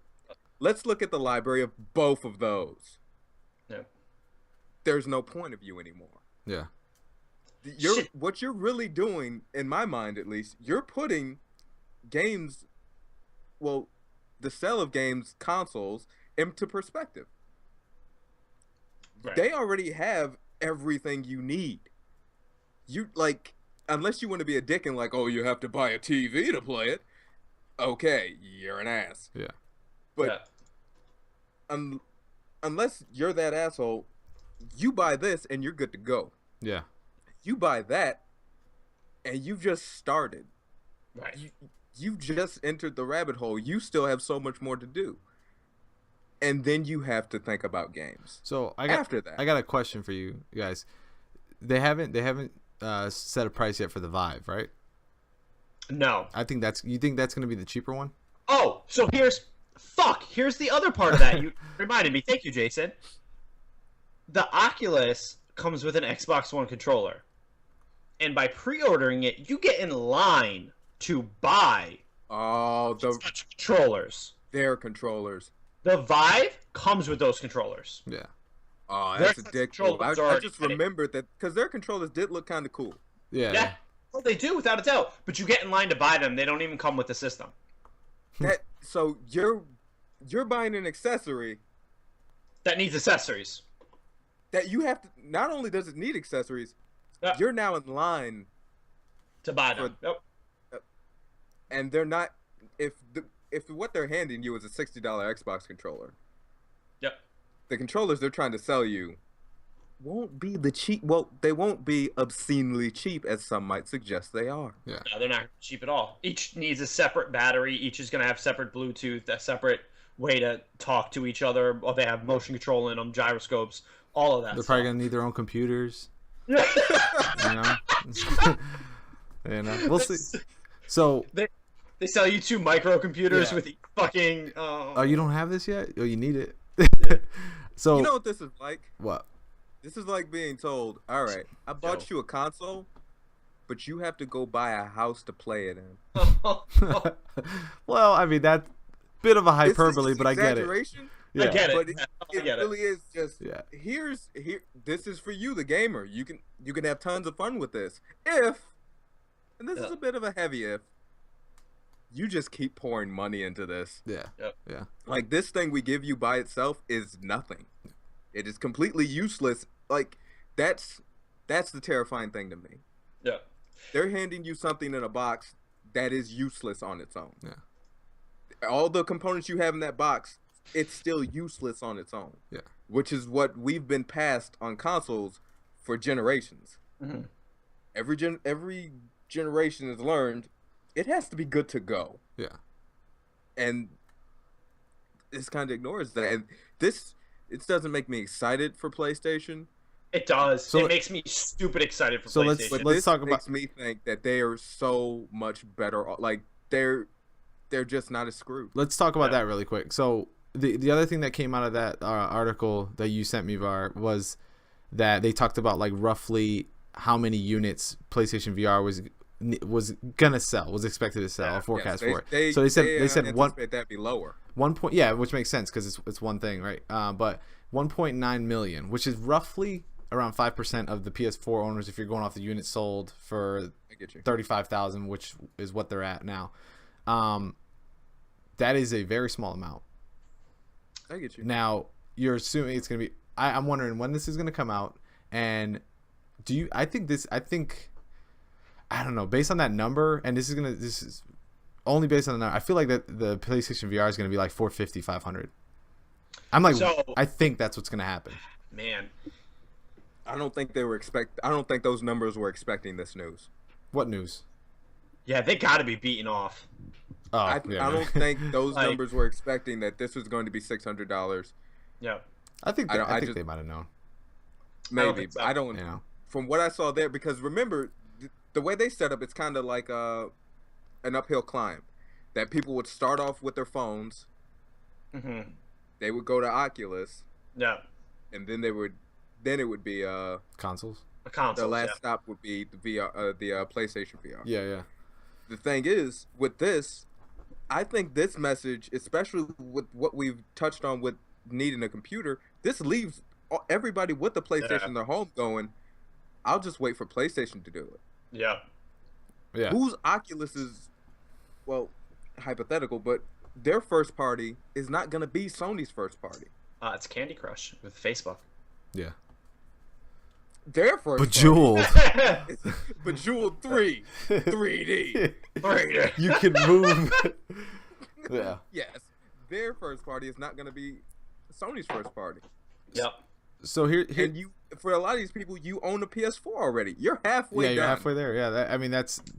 Let's look at the library of both of those. Yeah. There's no point of view anymore. Yeah. What you're really doing, in my mind at least, you're putting games, the sale of games consoles into perspective. Right. They already have everything you need. Unless you want to be a dick and you have to buy a TV to play it. Okay, you're an ass. Yeah. But unless you're that asshole, you buy this and you're good to go. Yeah. You buy that and you've just started. Right. You've just entered the rabbit hole. You still have so much more to do. And then you have to think about games. So I got a question for you guys. They haven't set a price yet for the Vive, right? No. You think that's going to be the cheaper one? Oh, so here's the other part of that. You reminded me. Thank you, Jason. The Oculus comes with an Xbox One controller. And by pre-ordering it, you get in line to buy such controllers. Their controllers. The Vive comes with those controllers. Yeah. Oh, that's a dick move. I just remembered that because their controllers did look kind of cool. Yeah. Well, they do, without a doubt. But you get in line to buy them. They don't even come with the system. So you're buying an accessory that needs accessories. That you have to. Not only does it need accessories, you're now in line to buy them. Yep. And they're not. If what they're handing you is a $60 Xbox controller. Yep. The controllers they're trying to sell you won't be the cheap. Well, they won't be obscenely cheap as some might suggest they are. Yeah. No, they're not cheap at all. Each needs a separate battery. Each is going to have separate Bluetooth, a separate way to talk to each other. Or they have motion control in them, gyroscopes, all of that. They're probably going to need their own computers. You know, we'll see. So they sell you 2 microcomputers with each fucking. Oh, you don't have this yet? Oh, you need it. So you know what this is like? What? This is like being told, all right, I bought you a console, but you have to go buy a house to play it in. Well, I mean, that's a bit of a hyperbole, but I get it. Yeah. I get it. But it really is just, here. This is for you, the gamer. You can have tons of fun with this. And this is a bit of a heavy if, you just keep pouring money into this. Yeah. Like, this thing we give you by itself is nothing. It is completely useless. Like, that's the terrifying thing to me. Yeah. They're handing you something in a box that is useless on its own. Yeah. All the components you have in that box, it's still useless on its own. Yeah. Which is what we've been passed on consoles for generations. Mm-hmm. Every generation has learned it has to be good to go. Yeah. And this kind of ignores that. And it doesn't make me excited for PlayStation. It does. So it makes me stupid excited for PlayStation. Let's talk about. Makes me think that they are so much better. Like, they're just not as screwed. Let's talk about that really quick. So the other thing that came out of that article that you sent me, Var, was that they talked about like roughly how many units PlayStation VR was expected to sell, forecast for it. So they said one that'd be lower. 1 point, which makes sense because it's one thing, right? But 1.9 million, which is roughly around 5% of the PS4 owners if you're going off the units sold for 35,000, which is what they're at now. That is a very small amount. I get you. Now you're assuming it's gonna be. I'm wondering when this is gonna come out, and I don't know, based on that number, and this is only based on the number, I feel like that the PlayStation VR is going to be like 450, 500. I'm like, I think that's what's going to happen. Man. I don't think those numbers were expecting this news. What news? Yeah, they got to be beaten off. Oh, I don't think those numbers were expecting that this was going to be $600. Yeah. I think they might have known. Maybe, but I don't. From what I saw there, because remember, the way they set up, it's kind of like an uphill climb. That people would start off with their phones. Mm-hmm. They would go to Oculus. Yeah. And then it would be consoles. The last stop would be the VR, the PlayStation VR. Yeah. The thing is, with this, I think this message, especially with what we've touched on with needing a computer, this leaves everybody with the PlayStation in their home going, I'll just wait for PlayStation to do it. Yeah. Whose Oculus is, well, hypothetical, but their first party is not going to be Sony's first party. It's Candy Crush with Facebook. Yeah. Their first Bejeweled. Bejeweled 3. 3D. 3D. You can move. Yeah. Yes. Their first party is not going to be Sony's first party. Yep. So here and for a lot of these people, you own a PS4 already. You're halfway done. Yeah, you're halfway there. Yeah,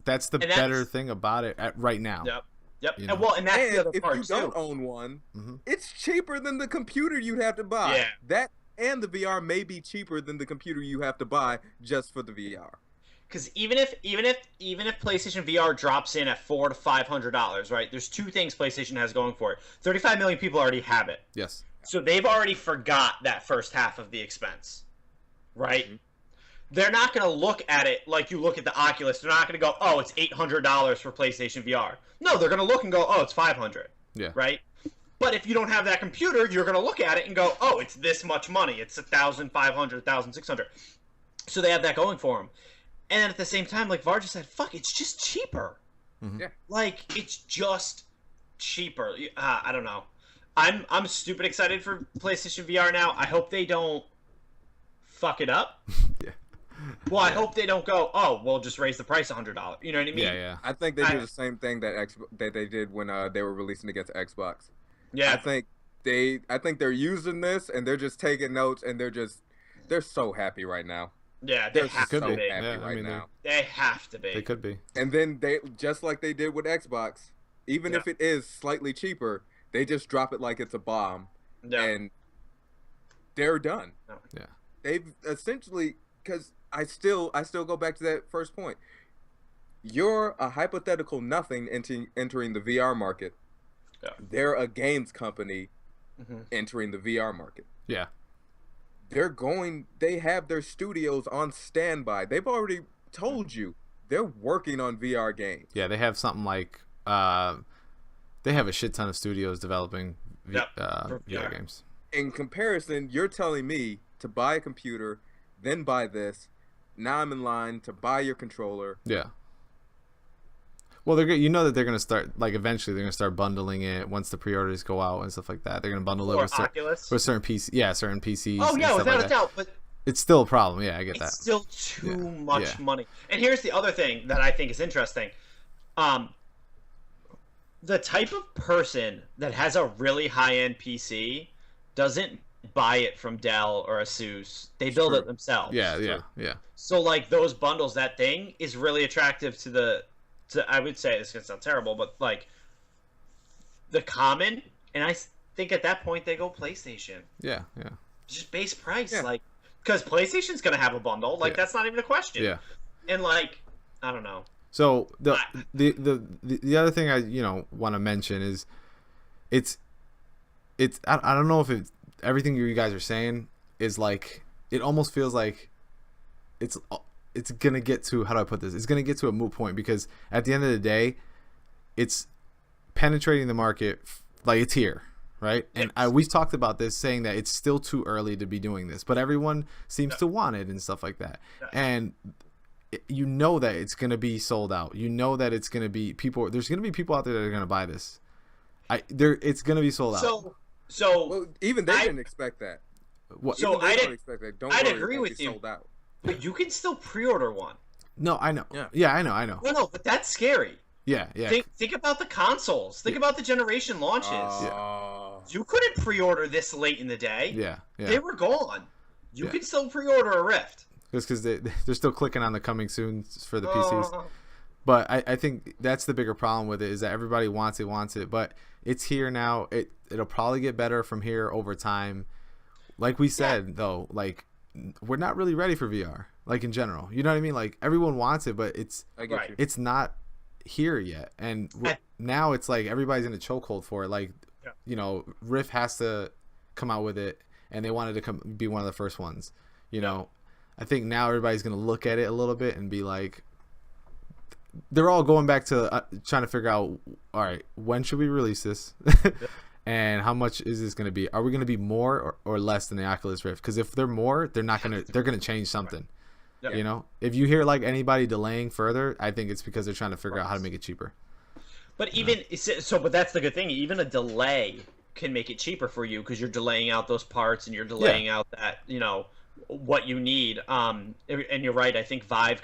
that's the better thing about it right now. Yep. You know? And that's the other part if you too. don't own one, it's cheaper than the computer you'd have to buy. Yeah. That and the VR may be cheaper than the computer you have to buy just for the VR. Because even if PlayStation VR drops in at $400 to $500, right? There's two things PlayStation has going for it. 35 million people already have it. Yes. So they've already forgot that first half of the expense, right? Mm-hmm. They're not going to look at it like you look at the Oculus. They're not going to go, oh, it's $800 for PlayStation VR. No, they're going to look and go, oh, it's $500. Yeah. Right? But if you don't have that computer, you're going to look at it and go, oh, it's this much money. It's $1,500, $1,600. So they have that going for them. And then at the same time, like Var just said, fuck, it's just cheaper. Mm-hmm. Yeah. Like, it's just cheaper. I don't know. I'm stupid excited for PlayStation VR now. I hope they don't fuck it up. Yeah. Well, I hope they don't go, oh, we'll just raise the price $100. You know what I mean? Yeah. I think they do the same thing that they did when they were releasing against Xbox. Yeah. I think they're using this and they're just taking notes and they're so happy right now. Yeah, they have to be. Happy now. They have to be. They could be. And then they, just like they did with Xbox, even if it is slightly cheaper, they just drop it like it's a bomb, and they're done. Yeah. They've essentially, because I still go back to that first point. You're a hypothetical nothing entering the VR market. Yeah. They're a games company entering the VR market. Yeah. They have their studios on standby. They've already told you they're working on VR games. Yeah, they have something like they have a shit ton of studios developing VR games. In comparison, you're telling me to buy a computer, then buy this. Now I'm in line to buy your controller. Yeah. Well, that they're gonna start, like, eventually they're gonna start bundling it once the pre-orders go out and stuff like that. They're gonna bundle it with certain PC, certain PCs. Oh yeah, without a doubt. But it's still a problem. Yeah, I get that. It's still too much money. And here's the other thing that I think is interesting. The type of person that has a really high-end PC doesn't buy it from Dell or Asus. They build it themselves. Yeah. So, like, those bundles, that thing is really attractive to I would say, this is going to sound terrible, but, like, the common, and I think at that point they go PlayStation. Yeah. Just base price, like, because PlayStation's going to have a bundle. Like, that's not even a question. Yeah. And, like, I don't know. So the other thing I want to mention is it's I don't know if everything you guys are saying is, like, it almost feels like it's gonna get to, how do I put this? It's gonna get to a moot point, because at the end of the day, it's penetrating the market, like, it's here, right? And we've talked about this, saying that it's still too early to be doing this, but everyone seems to want it and stuff like that. And you know that it's gonna be sold out. You know that it's gonna be people. There's gonna be people out there that are gonna buy this. It's gonna be sold out. So even they didn't expect that. So I didn't expect that. Don't I'd worry, agree with you. Sold out. But you can still pre-order one. No, I know. Yeah, I know. No, but that's scary. Yeah. Think about the consoles. Think about the generation launches. You couldn't pre-order this late in the day. Yeah. They were gone. You can still pre-order a Rift. Just because they're still clicking on the coming soon for the PCs. But I think that's the bigger problem with it, is that everybody wants it, but it's here now. It'll probably get better from here over time. Like we said, though, like, we're not really ready for VR, like, in general. You know what I mean? Like, everyone wants it, but it's not here yet. And now it's like everybody's in a chokehold for it. Like, Rift has to come out with it, and they wanted to be one of the first ones. I think now everybody's going to look at it a little bit and be like, they're all going back to trying to figure out, all right, when should we release this? And how much is this going to be? Are we going to be more or less than the Oculus Rift? Because if they're more, they're going to change something. If you hear, like, anybody delaying further, I think it's because they're trying to figure out how to make it cheaper. But but that's the good thing. Even a delay can make it cheaper for you, because you're delaying out those parts, and you're delaying out that, what you need. And you're right. I think Vive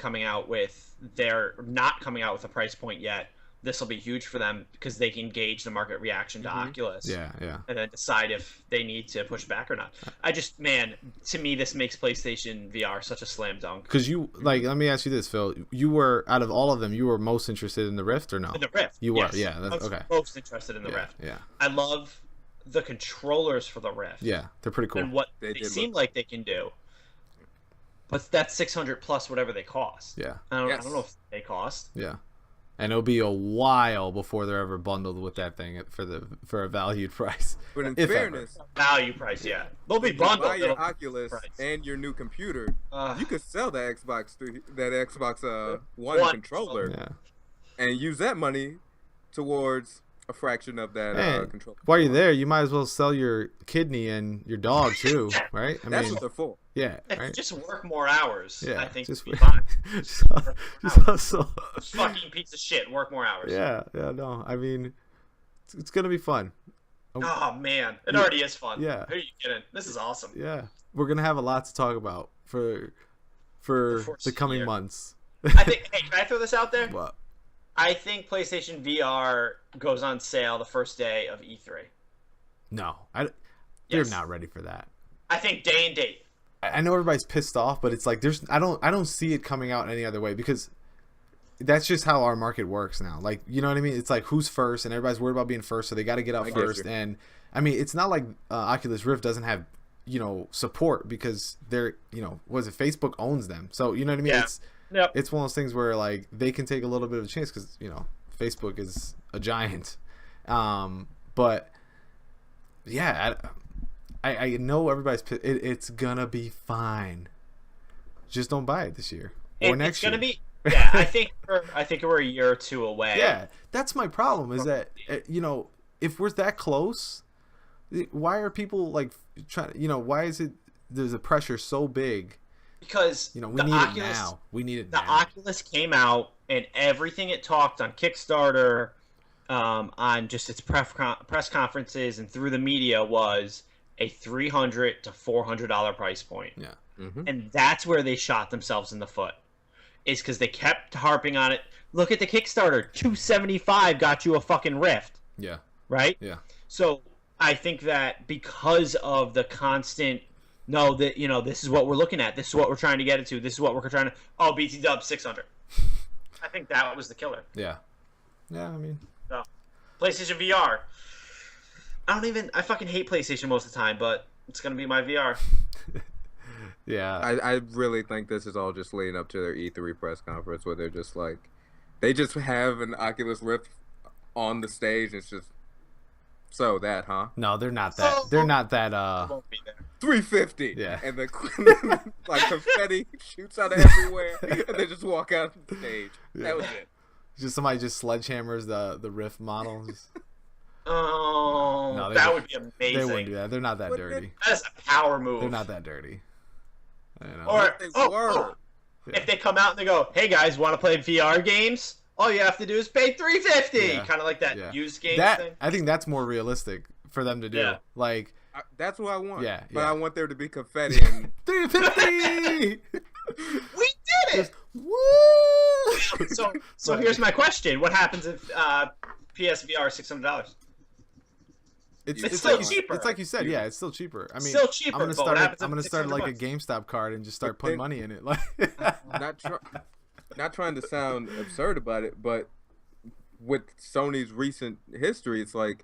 they're not coming out with a price point yet. This will be huge for them, because they can gauge the market reaction to Oculus. Yeah. And then decide if they need to push back or not. To me, this makes PlayStation VR such a slam dunk. Because let me ask you this, Phil. You were, out of all of them, you were most interested in the Rift, or no? In the Rift. You were, yes. yeah. That's, I was most interested in the Rift. Yeah. I love the controllers for the Rift. Yeah, they're pretty cool. And what they seem like they can do. But that's $600 plus whatever they cost. Yeah. I don't know if they cost. Yeah. And it'll be a while before they're ever bundled with that thing for a valued price. But in fairness, value price, they'll be bundled. Buy your Oculus and your new computer. You could sell that Xbox One controller, and use that money towards a fraction of that controller. While you're there, you might as well sell your kidney and your dog too, right? That's what they're for. Yeah, right? Just work more hours. Yeah, I think just be fine. Fucking piece of shit. Work more hours. Yeah. No, I mean, it's gonna be fun. Oh man, it already is fun. Yeah. Who are you kidding? This is awesome. Yeah, we're gonna have a lot to talk about for the coming months. I think. Hey, can I throw this out there? What? I think PlayStation VR goes on sale the first day of E3. No, they're not ready for that. I think day and date. I know everybody's pissed off, but it's like I don't see it coming out any other way, because that's just how our market works now. Like, you know what I mean? It's like, who's first, and everybody's worried about being first, so they got to get out first. And I mean, it's not like Oculus Rift doesn't have support, because they're, what is it? Facebook owns them, so you know what I mean? Yeah. Yep. It's one of those things where like they can take a little bit of a chance because Facebook is a giant. But yeah, I know everybody's it's gonna be fine. Just don't buy it this year or next year. It's gonna be. Yeah, I think we're a year or two away. Yeah, that's my problem. Is that if we're that close, why are people like trying? Why is it there's a pressure so big? Because we need it now. We need it now. The Oculus came out, and everything it talked on Kickstarter, on just its press conferences and through the media was a $300 to $400 price point. Yeah, and that's where they shot themselves in the foot. Is because they kept harping on it. Look at the Kickstarter, $275 got you a fucking Rift. Yeah. Right? Yeah. So I think that because of the constant, this is what we're looking at. This is what we're trying to get it to. This is what we're trying to. Oh, BT Dub 600. I think that was the killer. Yeah. Yeah, I mean. So, PlayStation VR. I fucking hate PlayStation most of the time, but it's gonna be my VR. Yeah, I really think this is all just leading up to their E3 press conference where they're just like, they just have an Oculus Rift on the stage. And it's just that, huh? No, they're not that. They're not that. Won't be there. 350. Yeah, and the like confetti shoots out of everywhere, and they just walk out on the stage. Yeah. That was it. Just somebody just sledgehammers the Rift model. No, that would be amazing. They wouldn't do that. They're not that dirty. That's a power move. They're not that dirty. Or if they come out and they go, "Hey guys, want to play VR games? All you have to do is pay $350." Kind of like that used games thing. I think that's more realistic for them to do. Yeah. Like that's what I want. Yeah, but I want there to be confetti and $350. We did it. Woo! So here's my question: what happens if PSVR is $600? It's still cheaper. It's like you said, yeah, it's still cheaper. I mean, still cheaper. I'm gonna start like a GameStop card and just start putting money in it. Like, not trying to sound absurd about it, but with Sony's recent history, it's like,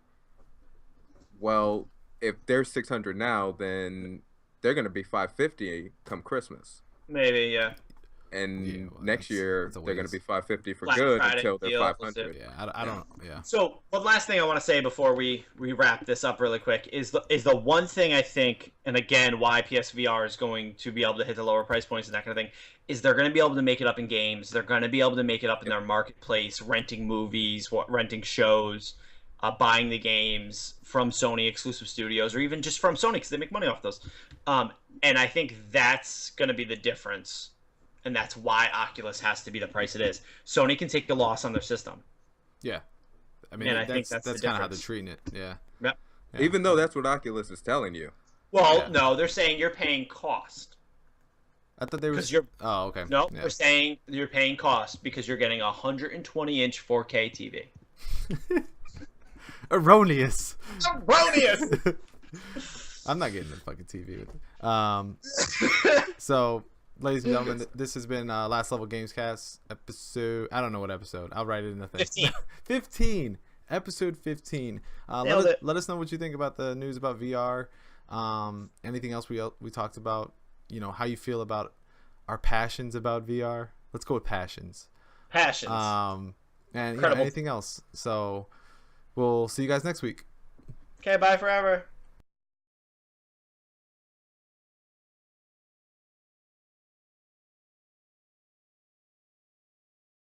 well, if they're 600 now, then they're gonna be 550 come Christmas. Maybe, yeah. And next year they're going to be 550 for Black good Friday until they're deal, 500. Yeah, I don't. Yeah. So one last thing I want to say before we wrap this up really quick is the one thing I think, and again why PSVR is going to be able to hit the lower price points and that kind of thing, is they're going to be able to make it up in games. They're going to be able to make it up in their marketplace, renting movies, renting shows, buying the games from Sony exclusive studios, or even just from Sony because they make money off those. And I think that's going to be the difference. And that's why Oculus has to be the price it is. Sony can take the loss on their system. Yeah. I mean, I think that's kind of how they're treating it. Yeah. Yep. Yeah. Even though that's what Oculus is telling you. Well, no, they're saying you're paying cost. I thought they were. Oh, okay. No, they're saying you're paying cost because you're getting a 120-inch 4K TV. Erroneous. Erroneous. I'm not getting a fucking TV with it. So. Ladies and gentlemen, this has been Last Level Gamescast episode. I don't know what episode. I'll write it in the thing. 15. Episode 15. Let us know what you think about the news about VR. Anything else we talked about? How you feel about our passions about VR. Let's go with passions. And anything else. So we'll see you guys next week. Okay, bye forever.